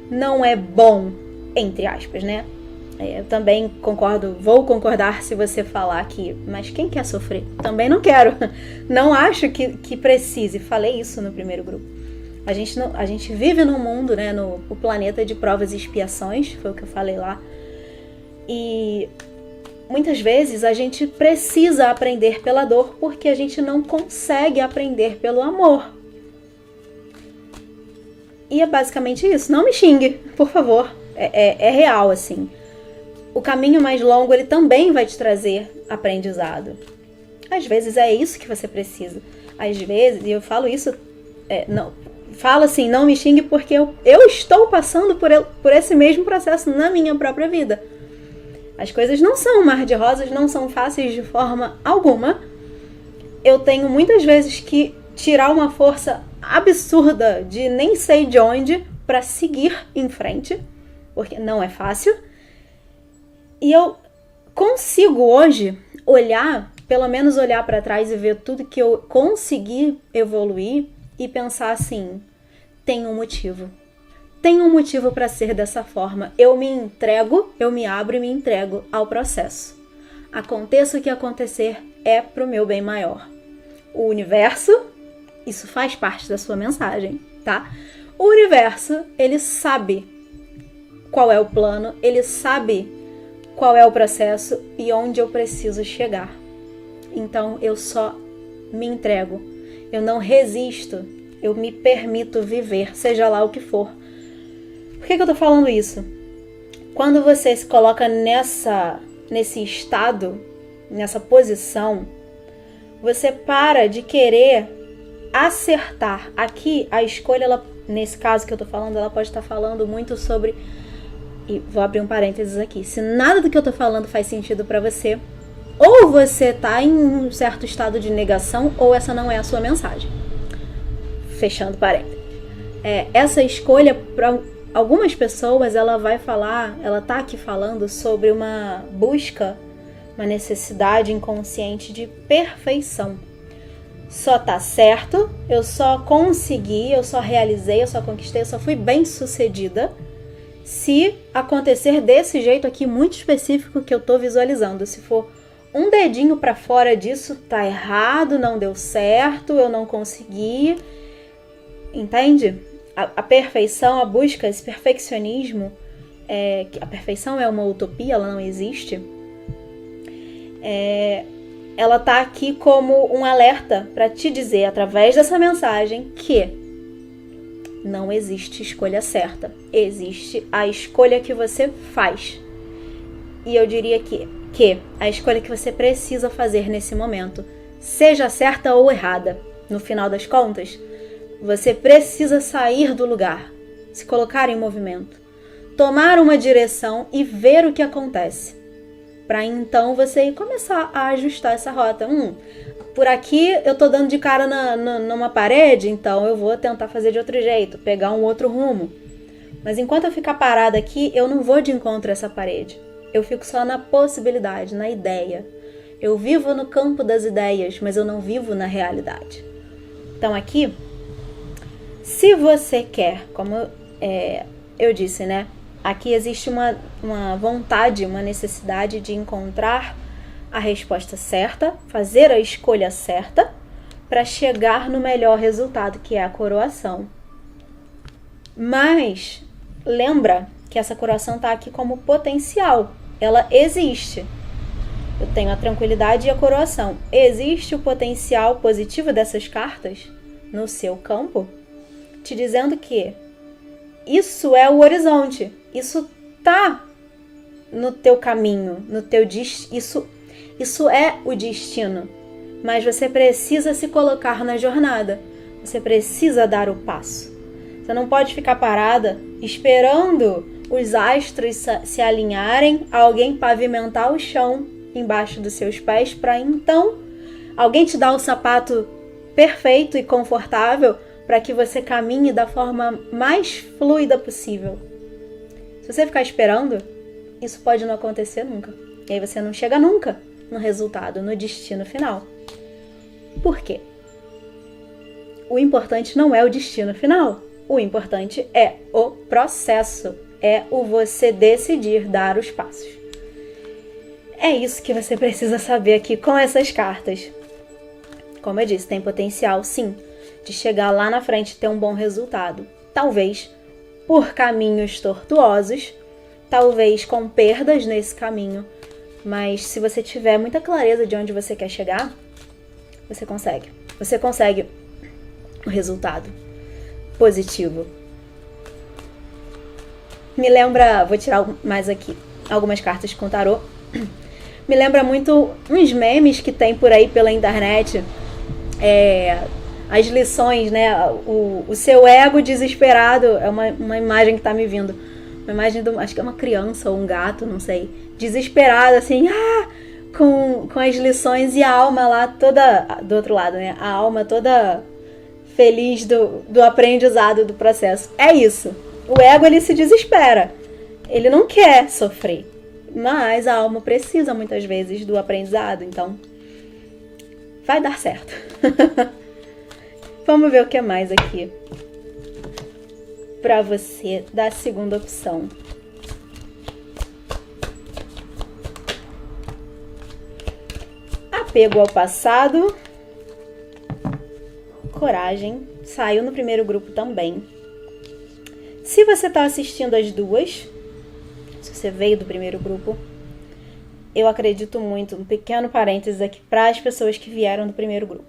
não é bom, entre aspas, né? Eu também vou concordar se você falar que, mas quem quer sofrer? Também não quero. Não acho que precise. Falei isso no primeiro grupo. A gente vive num mundo, né, no planeta de provas e expiações, foi o que eu falei lá. E muitas vezes a gente precisa aprender pela dor porque a gente não consegue aprender pelo amor. E é basicamente isso. Não me xingue, por favor. É real, assim. O caminho mais longo, ele também vai te trazer aprendizado. Às vezes é isso que você precisa. Às vezes, e eu falo isso, falo assim, não me xingue porque eu estou passando por esse mesmo processo na minha própria vida. As coisas não são um mar de rosas, não são fáceis de forma alguma. Eu tenho muitas vezes que tirar uma força absurda de nem sei de onde para seguir em frente, porque não é fácil. E eu consigo hoje pelo menos olhar para trás e ver tudo que eu consegui evoluir e pensar assim, tem um motivo. Tem um motivo para ser dessa forma. Eu me abro e me entrego ao processo. Aconteça o que acontecer, é pro meu bem maior. O universo, isso faz parte da sua mensagem, tá? O universo, ele sabe qual é o plano, ele sabe qual é o processo e onde eu preciso chegar. Então, eu só me entrego. Eu não resisto. Eu me permito viver, seja lá o que for. Por que eu tô falando isso? Quando você se coloca nesse estado, nessa posição, você para de querer acertar. Aqui, a escolha, nesse caso que eu tô falando, ela pode estar falando muito sobre... E vou abrir um parênteses aqui. Se nada do que eu tô falando faz sentido pra você, ou você tá em um certo estado de negação, ou essa não é a sua mensagem. Fechando parênteses. Essa escolha, para algumas pessoas, ela tá aqui falando sobre uma busca, uma necessidade inconsciente de perfeição. Só tá certo, eu só consegui, eu só realizei, eu só conquistei, eu só fui bem sucedida se acontecer desse jeito aqui muito específico que eu tô visualizando. Se for um dedinho para fora disso, tá errado, não deu certo, eu não consegui. Entende? A perfeição, a busca, esse perfeccionismo, a perfeição é uma utopia, ela não existe. Ela tá aqui como um alerta para te dizer, através dessa mensagem, que não existe escolha certa. Existe a escolha que você faz. E eu diria que a escolha que você precisa fazer nesse momento, seja certa ou errada, no final das contas, você precisa sair do lugar, se colocar em movimento, tomar uma direção e ver o que acontece. Para então você começar a ajustar essa rota. Por aqui eu tô dando de cara numa parede, então eu vou tentar fazer de outro jeito, pegar um outro rumo. Mas enquanto eu ficar parada aqui, eu não vou de encontro a essa parede. Eu fico só na possibilidade, na ideia. Eu vivo no campo das ideias, mas eu não vivo na realidade. Então aqui, se você quer, como eu disse, né? Aqui existe uma vontade, uma necessidade de encontrar a resposta certa, fazer a escolha certa para chegar no melhor resultado, que é a coroação. Mas lembra que essa coroação está aqui como potencial. Ela existe. Eu tenho a tranquilidade e a coroação. Existe o potencial positivo dessas cartas no seu campo, te dizendo que isso é o horizonte. Isso tá no teu caminho, no teu isso é o destino. Mas você precisa se colocar na jornada. Você precisa dar o passo. Você não pode ficar parada esperando os astros se alinharem, alguém pavimentar o chão embaixo dos seus pés para então alguém te dar o sapato perfeito e confortável para que você caminhe da forma mais fluida possível. Se você ficar esperando, isso pode não acontecer nunca. E aí você não chega nunca no resultado, no destino final. Por quê? o importante não é o destino final. O importante é o processo. É o você decidir dar os passos. É isso que você precisa saber aqui com essas cartas. Como eu disse, tem potencial, sim, de chegar lá na frente e ter um bom resultado. Talvez por caminhos tortuosos, talvez com perdas nesse caminho, mas se você tiver muita clareza de onde você quer chegar, você consegue. Você consegue o resultado positivo. Me lembra, vou tirar mais aqui algumas cartas com tarô. Me lembra muito uns memes que tem por aí pela internet. As lições, né? O seu ego desesperado. É uma imagem que tá me vindo. Uma imagem acho que é uma criança ou um gato, não sei. Desesperado, assim, com as lições e a alma lá toda do outro lado, né? A alma toda feliz do aprendizado do processo. É isso. O ego, ele se desespera. Ele não quer sofrer. Mas a alma precisa, muitas vezes, do aprendizado. Então, vai dar certo. Vamos ver o que mais aqui. Pra você, da segunda opção. Apego ao passado. Coragem. Saiu no primeiro grupo também. Se você está assistindo as duas, se você veio do primeiro grupo, eu acredito muito, um pequeno parênteses aqui para as pessoas que vieram do primeiro grupo.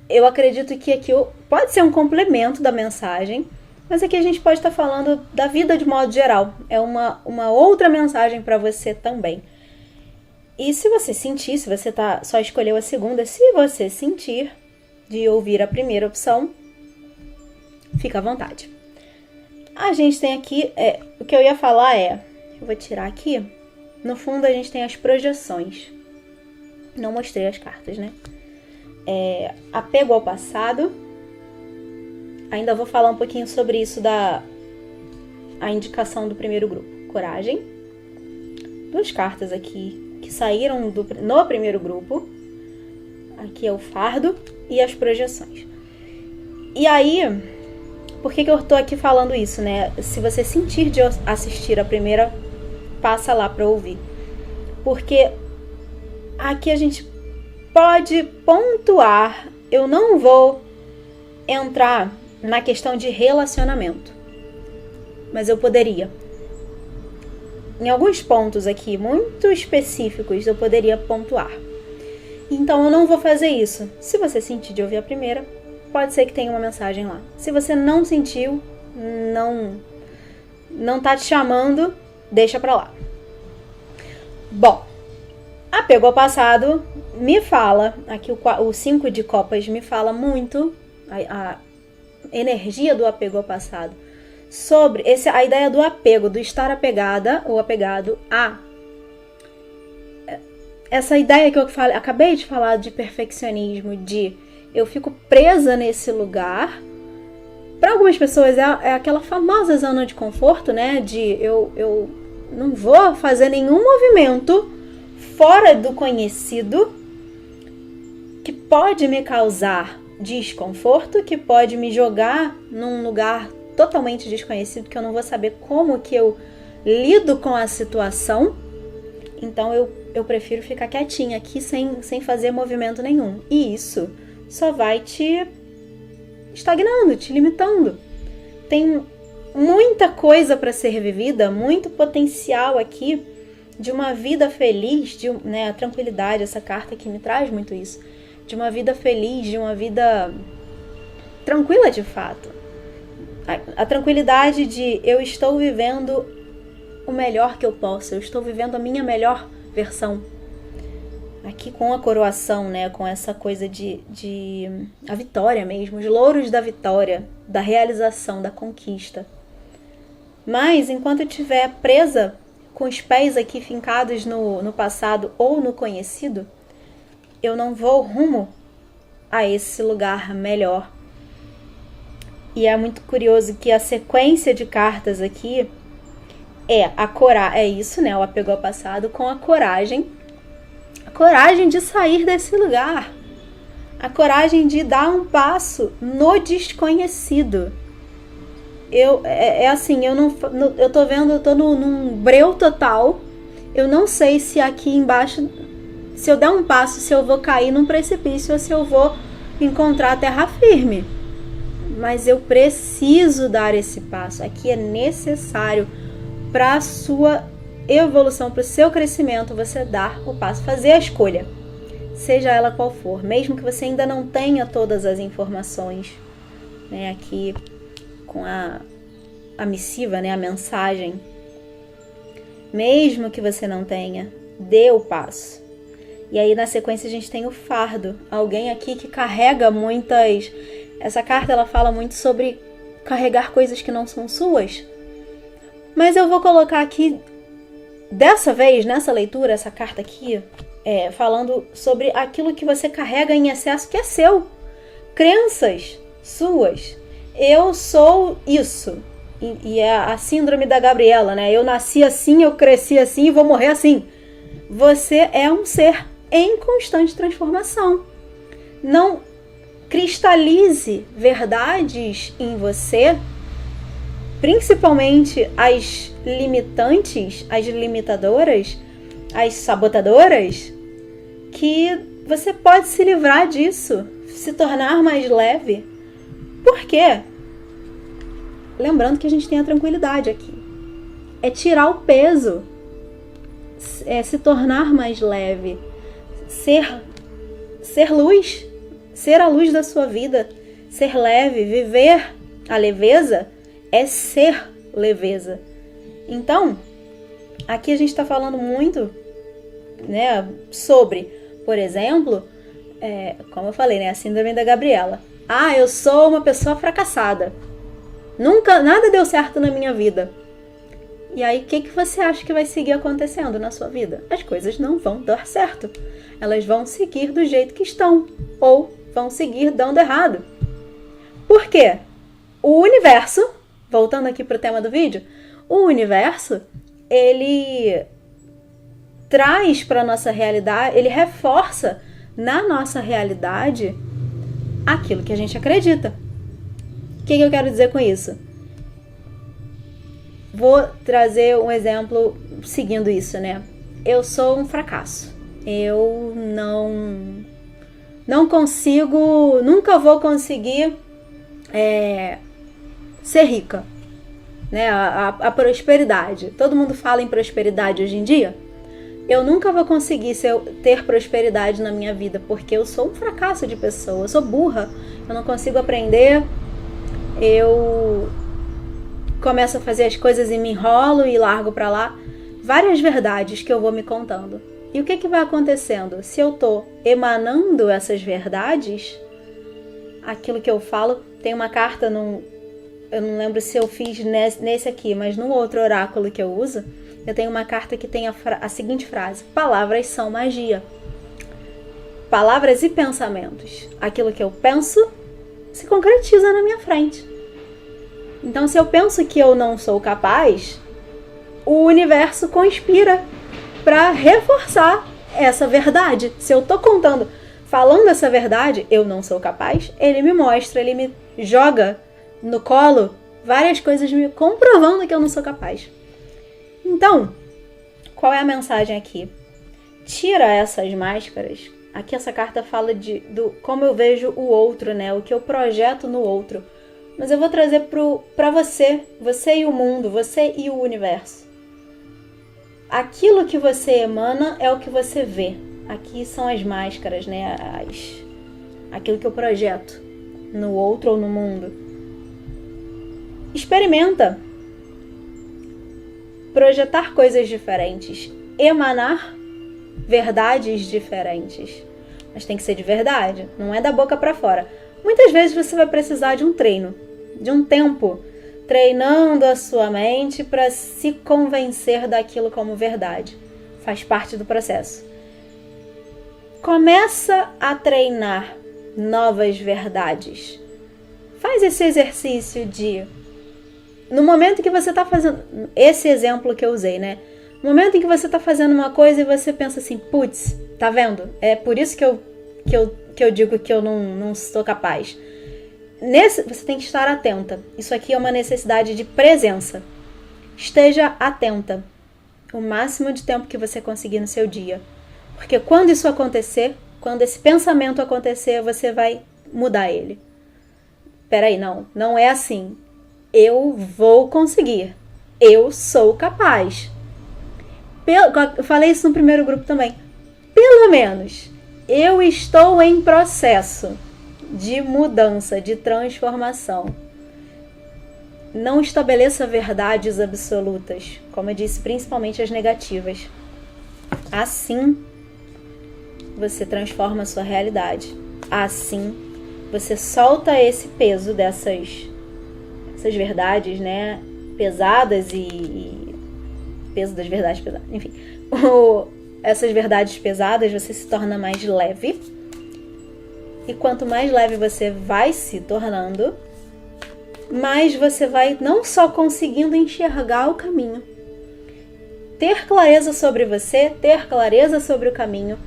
Eu acredito que aqui pode ser um complemento da mensagem, mas aqui a gente pode estar falando da vida de modo geral. É uma outra mensagem para você também. E se você sentir, se você só escolheu a segunda, se você sentir de ouvir a primeira opção, fica à vontade. A gente tem aqui, o que eu ia falar eu vou tirar aqui, no fundo a gente tem as projeções. Não mostrei as cartas, né? Apego ao passado. Ainda vou falar um pouquinho sobre isso a indicação do primeiro grupo. Coragem. Duas cartas aqui que saíram no primeiro grupo. Aqui é o fardo e as projeções. E aí, por que eu tô aqui falando isso, né? Se você sentir de assistir a primeira, passa lá para ouvir. Porque aqui a gente pode pontuar. Eu não vou entrar na questão de relacionamento, mas eu poderia. Em alguns pontos aqui, muito específicos, eu poderia pontuar. Então eu não vou fazer isso. Se você sentir de ouvir a primeira, pode ser que tenha uma mensagem lá. Se você não sentiu, não tá te chamando, deixa pra lá. Bom, apego ao passado me fala, aqui o 5 de copas me fala muito, a energia do apego ao passado, sobre a ideia do apego, do estar apegada ou apegado a. Essa ideia que eu acabei de falar de perfeccionismo, de eu fico presa nesse lugar. Para algumas pessoas é aquela famosa zona de conforto, né? De eu não vou fazer nenhum movimento fora do conhecido que pode me causar desconforto, que pode me jogar num lugar totalmente desconhecido, que eu não vou saber como que eu lido com a situação. Então eu prefiro ficar quietinha aqui sem fazer movimento nenhum. E isso só vai te estagnando, te limitando. Tem muita coisa para ser vivida, muito potencial aqui de uma vida feliz, a tranquilidade, essa carta aqui me traz muito isso. De uma vida feliz, de uma vida tranquila de fato. A tranquilidade de eu estou vivendo o melhor que eu posso, eu estou vivendo a minha melhor versão. Aqui com a coroação, né, com essa coisa de a vitória mesmo, os louros da vitória, da realização, da conquista. Mas enquanto eu estiver presa com os pés aqui fincados no passado ou no conhecido, eu não vou rumo a esse lugar melhor. E é muito curioso que a sequência de cartas aqui é isso, né? O apego ao passado com a coragem. A coragem de sair desse lugar. A coragem de dar um passo no desconhecido. Eu tô vendo, eu tô num breu total. Eu não sei se aqui embaixo, se eu der um passo, se eu vou cair num precipício ou se eu vou encontrar a terra firme. Mas eu preciso dar esse passo. Aqui é necessário para a sua evolução, para o seu crescimento, você dar o passo, fazer a escolha, seja ela qual for, mesmo que você ainda não tenha todas as informações, né, aqui com a missiva, né, a mensagem, mesmo que você não tenha, dê o passo. E aí na sequência a gente tem o fardo, alguém aqui que carrega muitas, essa carta ela fala muito sobre carregar coisas que não são suas, mas eu vou colocar aqui, dessa vez, nessa leitura, essa carta aqui, falando sobre aquilo que você carrega em excesso que é seu. Crenças suas. Eu sou isso. E é a síndrome da Gabriela, né? Eu nasci assim, eu cresci assim e vou morrer assim. Você é um ser em constante transformação. Não cristalize verdades em você, principalmente as limitantes, as limitadoras, as sabotadoras, que você pode se livrar disso, se tornar mais leve. Por quê? Lembrando que a gente tem a tranquilidade aqui. É tirar o peso, é se tornar mais leve, ser luz, ser a luz da sua vida, ser leve, viver a leveza é ser leveza. Então, aqui a gente está falando muito, né, sobre, por exemplo, como eu falei, né, a síndrome da Gabriela. Eu sou uma pessoa fracassada. Nada deu certo na minha vida. E aí, o que você acha que vai seguir acontecendo na sua vida? As coisas não vão dar certo. Elas vão seguir do jeito que estão. Ou vão seguir dando errado. Por quê? O universo, voltando aqui para o tema do vídeo, o universo, ele traz para a nossa realidade, ele reforça na nossa realidade aquilo que a gente acredita. O que eu quero dizer com isso? Vou trazer um exemplo seguindo isso, né? Eu sou um fracasso. Eu não consigo, nunca vou conseguir ser rica, né? A prosperidade. Todo mundo fala em prosperidade hoje em dia. Eu nunca vou conseguir ter prosperidade na minha vida, porque eu sou um fracasso de pessoa, eu sou burra, eu não consigo aprender, eu começo a fazer as coisas e me enrolo e largo pra lá. Várias verdades que eu vou me contando. E o que vai acontecendo? Se eu tô emanando essas verdades, aquilo que eu falo, tem uma carta, eu não lembro se eu fiz nesse aqui, mas no outro oráculo que eu uso, eu tenho uma carta que tem a seguinte frase: palavras são magia. Palavras e pensamentos. Aquilo que eu penso se concretiza na minha frente. Então, se eu penso que eu não sou capaz, o universo conspira para reforçar essa verdade. Se eu tô falando essa verdade, eu não sou capaz, ele me mostra, ele me joga no colo várias coisas me comprovando que eu não sou capaz. Então, qual é a mensagem aqui? Tira essas máscaras. Aqui essa carta fala do como eu vejo o outro, né? O que eu projeto no outro. Mas eu vou trazer para você e o mundo, você e o universo. Aquilo que você emana é o que você vê. Aqui são as máscaras, né? Aquilo que eu projeto no outro ou no mundo. Experimenta projetar coisas diferentes, emanar verdades diferentes. Mas tem que ser de verdade, não é da boca para fora. Muitas vezes você vai precisar de um treino, de um tempo, treinando a sua mente para se convencer daquilo como verdade. Faz parte do processo. Começa a treinar novas verdades. Faz esse exercício no momento que você está fazendo, esse exemplo que eu usei, né? No momento em que você está fazendo uma coisa e você pensa assim, putz, tá vendo? É por isso que eu que eu digo que eu não sou capaz? Você tem que estar atenta. Isso aqui é uma necessidade de presença. Esteja atenta o máximo de tempo que você conseguir no seu dia. Porque quando isso acontecer, quando esse pensamento acontecer, você vai mudar ele. Peraí, não é assim. Eu vou conseguir. Eu sou capaz. Eu falei isso no primeiro grupo também. Pelo menos, eu estou em processo de mudança, de transformação. Não estabeleça verdades absolutas, como eu disse, principalmente as negativas. Assim, você transforma a sua realidade. Assim, você solta esse peso essas verdades, né, pesadas e peso das verdades pesadas, enfim. Essas verdades pesadas, você se torna mais leve. E quanto mais leve você vai se tornando, mais você vai não só conseguindo enxergar o caminho, ter clareza sobre você, ter clareza sobre o caminho,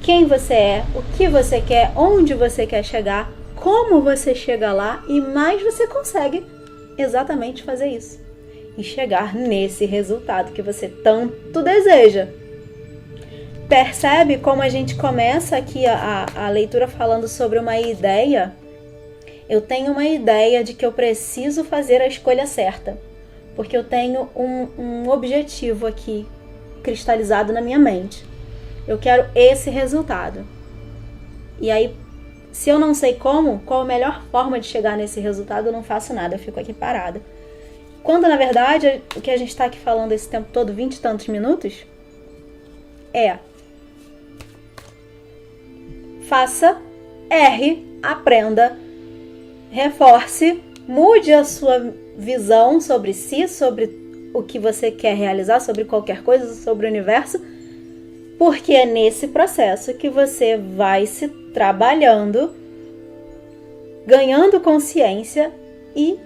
quem você é, o que você quer, onde você quer chegar, como você chega lá, e mais você consegue exatamente fazer isso e chegar nesse resultado que você tanto deseja. Percebe como a gente começa aqui a leitura falando sobre uma ideia? Eu tenho uma ideia de que eu preciso fazer a escolha certa, porque eu tenho um objetivo aqui cristalizado na minha mente. Eu quero esse resultado. E aí, se eu não sei qual a melhor forma de chegar nesse resultado, eu não faço nada, eu fico aqui parada. Quando, na verdade, o que a gente está aqui falando esse tempo todo, 20 e tantos minutos, faça, erre, aprenda, reforce, mude a sua visão sobre si, sobre o que você quer realizar, sobre qualquer coisa, sobre o universo, porque é nesse processo que você vai se trabalhando, ganhando consciência e,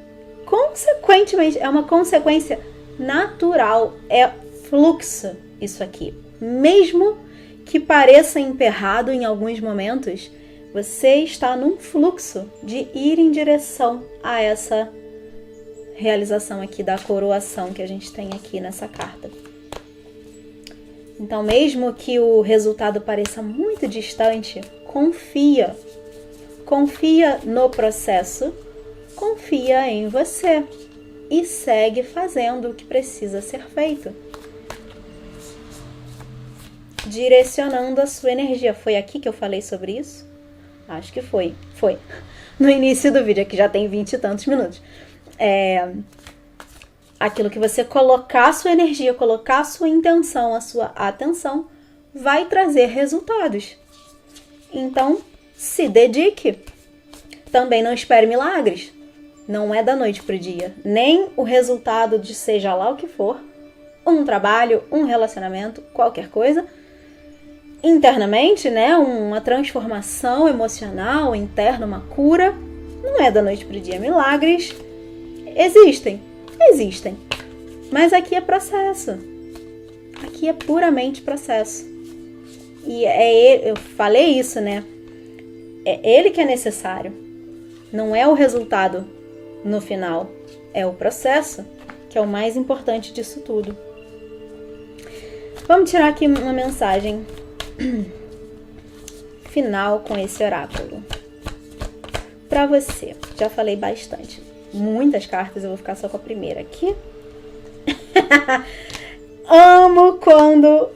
consequentemente, é uma consequência natural, é fluxo isso aqui. Mesmo que pareça emperrado em alguns momentos, você está num fluxo de ir em direção a essa realização aqui da coroação que a gente tem aqui nessa carta. Então, mesmo que o resultado pareça muito distante, confia. Confia no processo, confia em você e segue fazendo o que precisa ser feito. Direcionando a sua energia. Foi aqui que eu falei sobre isso? Acho que foi. Foi. No início do vídeo, aqui já tem 20 e tantos minutos. Aquilo que você colocar a sua energia, colocar a sua intenção, a sua atenção, vai trazer resultados. Então, se dedique. Também não espere milagres. Não é da noite para o dia. Nem o resultado de seja lá o que for, um trabalho, um relacionamento, qualquer coisa, internamente, né, uma transformação emocional interna, uma cura, não é da noite para o dia. Milagres existem, mas aqui é processo, aqui é puramente processo, e eu falei isso, né, é ele que é necessário, não é o resultado no final, é o processo que é o mais importante disso tudo. Vamos tirar aqui uma mensagem final com esse oráculo para você. Já falei bastante, muitas cartas, eu vou ficar só com a primeira aqui. Amo quando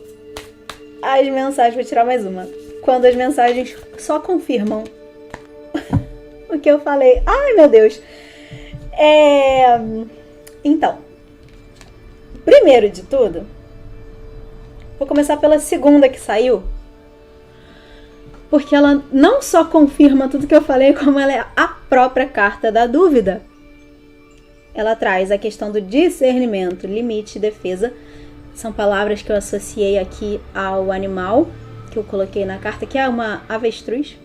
as mensagens, vou tirar mais uma, quando as mensagens só confirmam o que eu falei. Ai, meu Deus. Então, primeiro de tudo, vou começar pela segunda que saiu, porque ela não só confirma tudo que eu falei, como ela é a própria carta da dúvida. Ela traz a questão do discernimento, limite e defesa. São palavras que eu associei aqui ao animal que eu coloquei na carta, que é uma avestruz.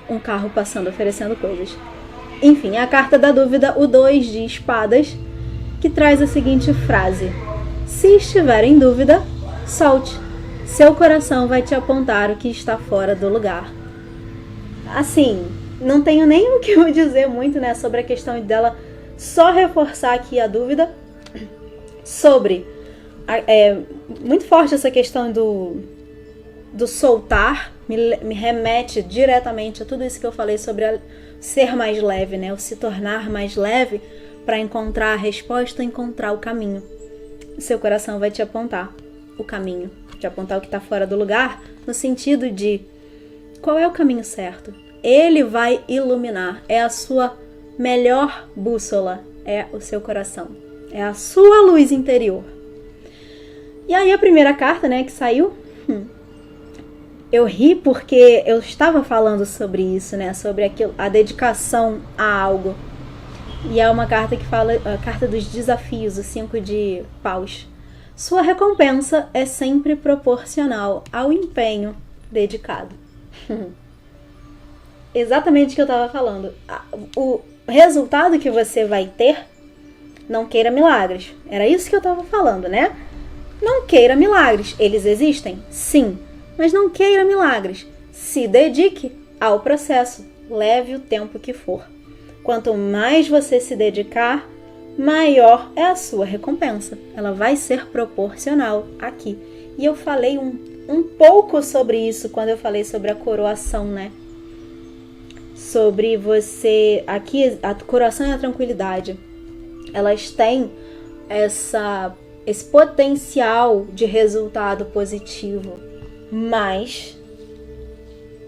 Um carro passando, oferecendo coisas. Enfim, a carta da dúvida, o 2 de espadas, que traz a seguinte frase: se estiver em dúvida, solte. seu coração vai te apontar o que está fora do lugar. Assim, não tenho nem o que eu dizer muito, né, sobre a questão dela, só reforçar aqui a dúvida sobre, muito forte essa questão do soltar, me remete diretamente a tudo isso que eu falei sobre ser mais leve, né, o se tornar mais leve para encontrar a resposta, encontrar o caminho. O seu coração vai te apontar o caminho, te apontar o que está fora do lugar, no sentido de qual é o caminho certo. Ele vai iluminar, é a sua melhor bússola, é o seu coração, é a sua luz interior. E aí a primeira carta, né, que saiu, eu ri porque eu estava falando sobre isso, né, sobre aquilo, a dedicação a algo. E é uma carta que fala, a carta dos desafios, o 5 de paus. Sua recompensa é sempre proporcional ao empenho dedicado. Exatamente o que eu estava falando. O resultado que você vai ter, não queira milagres. Era isso que eu estava falando, né? Não queira milagres. Eles existem? Sim. Mas não queira milagres. Se dedique ao processo. Leve o tempo que for. Quanto mais você se dedicar, maior é a sua recompensa. Ela vai ser proporcional aqui. E eu falei um pouco sobre isso quando eu falei sobre a coroação, né? Sobre você... Aqui, a coroação e a tranquilidade, elas têm esse potencial de resultado positivo. Mas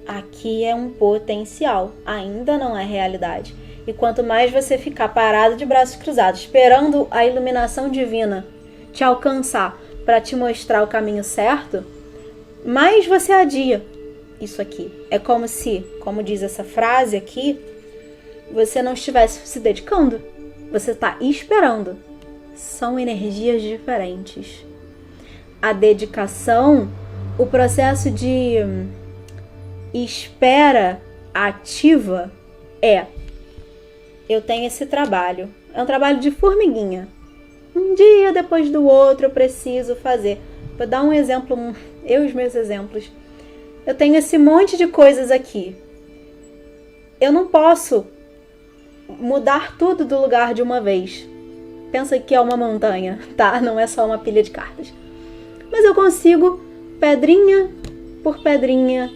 aqui é um potencial, ainda não é realidade. E quanto mais você ficar parado de braços cruzados, esperando a iluminação divina te alcançar para te mostrar o caminho certo, mais você adia isso aqui. É como se, como diz essa frase aqui, você não estivesse se dedicando. Você está esperando. São energias diferentes. A dedicação, o processo de espera ativa eu tenho esse trabalho. É um trabalho de formiguinha. Um dia depois do outro eu preciso fazer. Vou dar um exemplo, eu e os meus exemplos. Eu tenho esse monte de coisas aqui. Eu não posso mudar tudo do lugar de uma vez. Pensa que é uma montanha, tá? Não é só uma pilha de cartas. Mas eu consigo, pedrinha por pedrinha,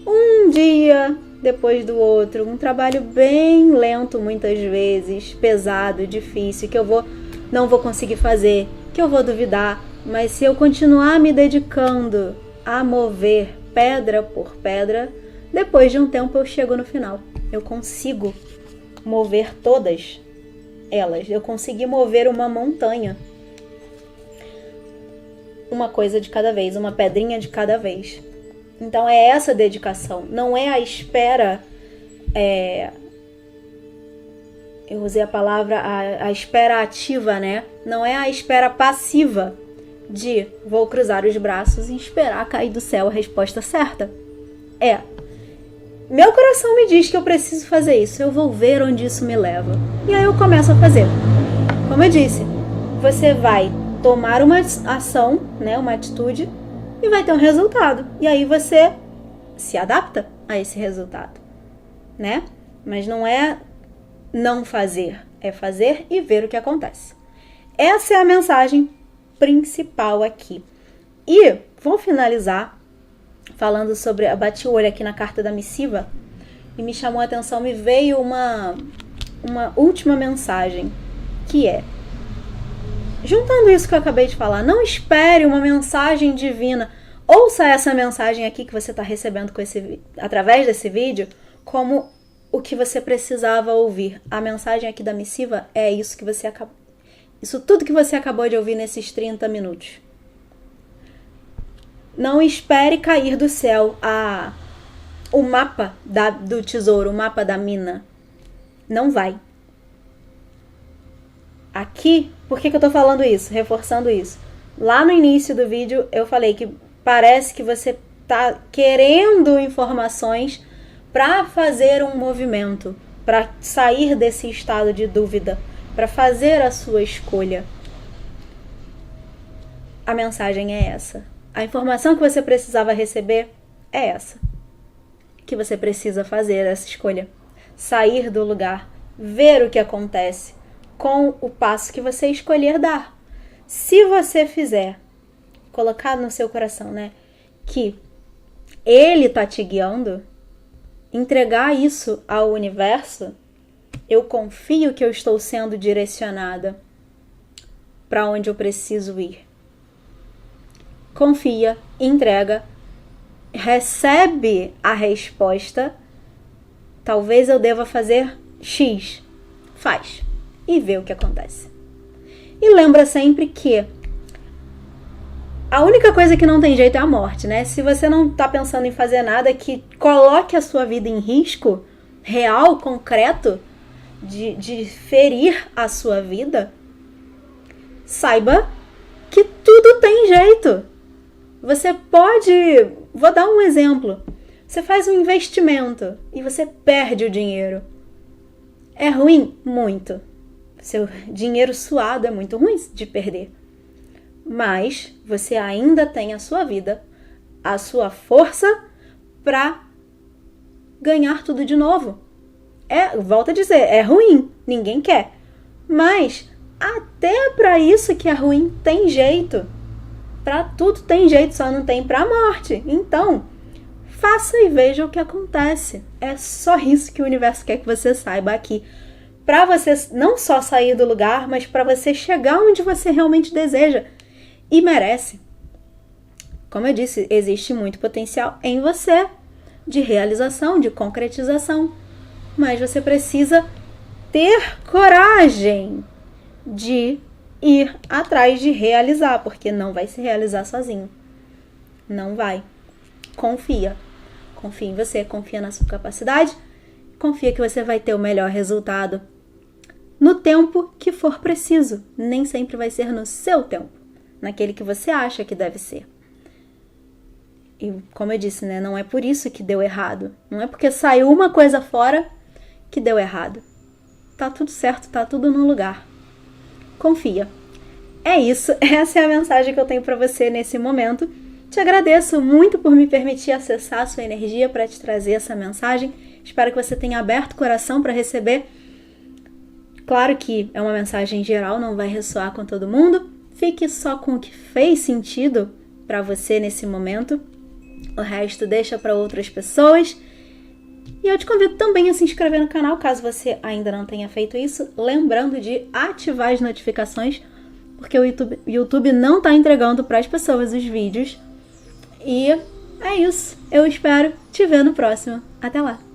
um dia depois do outro, um trabalho bem lento muitas vezes, pesado, difícil, que eu não vou conseguir fazer, que eu vou duvidar, mas se eu continuar me dedicando a mover pedra por pedra, depois de um tempo eu chego no final. Eu consigo mover todas elas, eu consegui mover uma montanha. Uma coisa de cada vez, uma pedrinha de cada vez. Então é essa dedicação, não é a espera, eu usei a palavra a espera ativa, né? Não é a espera passiva de vou cruzar os braços e esperar cair do céu a resposta certa. Meu coração me diz que eu preciso fazer isso, eu vou ver onde isso me leva. E aí eu começo a fazer. Como eu disse, você vai tomar uma ação, né, uma atitude, e vai ter um resultado. E aí você se adapta a esse resultado, né? Mas não é não fazer, é fazer e ver o que acontece. Essa é a mensagem principal aqui. E vou finalizar falando sobre... Eu bati o olho aqui na carta da missiva e me chamou a atenção, me veio uma última mensagem, que é... Juntando isso que eu acabei de falar, não espere uma mensagem divina. Ouça essa mensagem aqui que você está recebendo através desse vídeo como o que você precisava ouvir. A mensagem aqui da missiva é isso que você isso tudo que você acabou de ouvir nesses 30 minutos. Não espere cair do céu o mapa do tesouro, o mapa da mina. Não vai. Aqui, por que eu tô falando isso? Reforçando isso. Lá no início do vídeo eu falei que parece que você tá querendo informações para fazer um movimento, para sair desse estado de dúvida, para fazer a sua escolha. A mensagem é essa. A informação que você precisava receber é essa. Que você precisa fazer essa escolha. Sair do lugar, ver o que acontece com o passo que você escolher dar. Se você fizer, colocar no seu coração, né, que ele tá te guiando, entregar isso ao universo, eu confio que eu estou sendo direcionada para onde eu preciso ir. Confia, entrega, recebe a resposta. Talvez eu deva fazer X. Faz. E vê o que acontece. E lembra sempre que a única coisa que não tem jeito é a morte, né? Se você não tá pensando em fazer nada que coloque a sua vida em risco, real, concreto, de ferir a sua vida, saiba que tudo tem jeito. Você pode... Vou dar um exemplo. Você faz um investimento e você perde o dinheiro. É ruim? Muito. Seu dinheiro suado é muito ruim de perder. Mas você ainda tem a sua vida, a sua força para ganhar tudo de novo. Volto a dizer, é ruim, ninguém quer. Mas até para isso que é ruim tem jeito. Para tudo tem jeito, só não tem para a morte. Então, faça e veja o que acontece. É só isso que o universo quer que você saiba aqui. Para você não só sair do lugar, mas para você chegar onde você realmente deseja. E merece. Como eu disse, existe muito potencial em você de realização, de concretização. Mas você precisa ter coragem de ir atrás de realizar, porque não vai se realizar sozinho. Não vai. Confia. Confia em você, confia na sua capacidade, confia que você vai ter o melhor resultado no tempo que for preciso. Nem sempre vai ser no seu tempo, naquele que você acha que deve ser. E como eu disse, né, não é por isso que deu errado. Não é porque saiu uma coisa fora que deu errado. Tá tudo certo, tá tudo no lugar. Confia. É isso, essa é a mensagem que eu tenho para você nesse momento. Te agradeço muito por me permitir acessar a sua energia para te trazer essa mensagem. Espero que você tenha aberto o coração para receber. Claro que é uma mensagem geral, não vai ressoar com todo mundo. Fique só com o que fez sentido para você nesse momento. O resto deixa para outras pessoas. E eu te convido também a se inscrever no canal, caso você ainda não tenha feito isso. Lembrando de ativar as notificações, porque o YouTube não está entregando para as pessoas os vídeos. E é isso. Eu espero te ver no próximo. Até lá!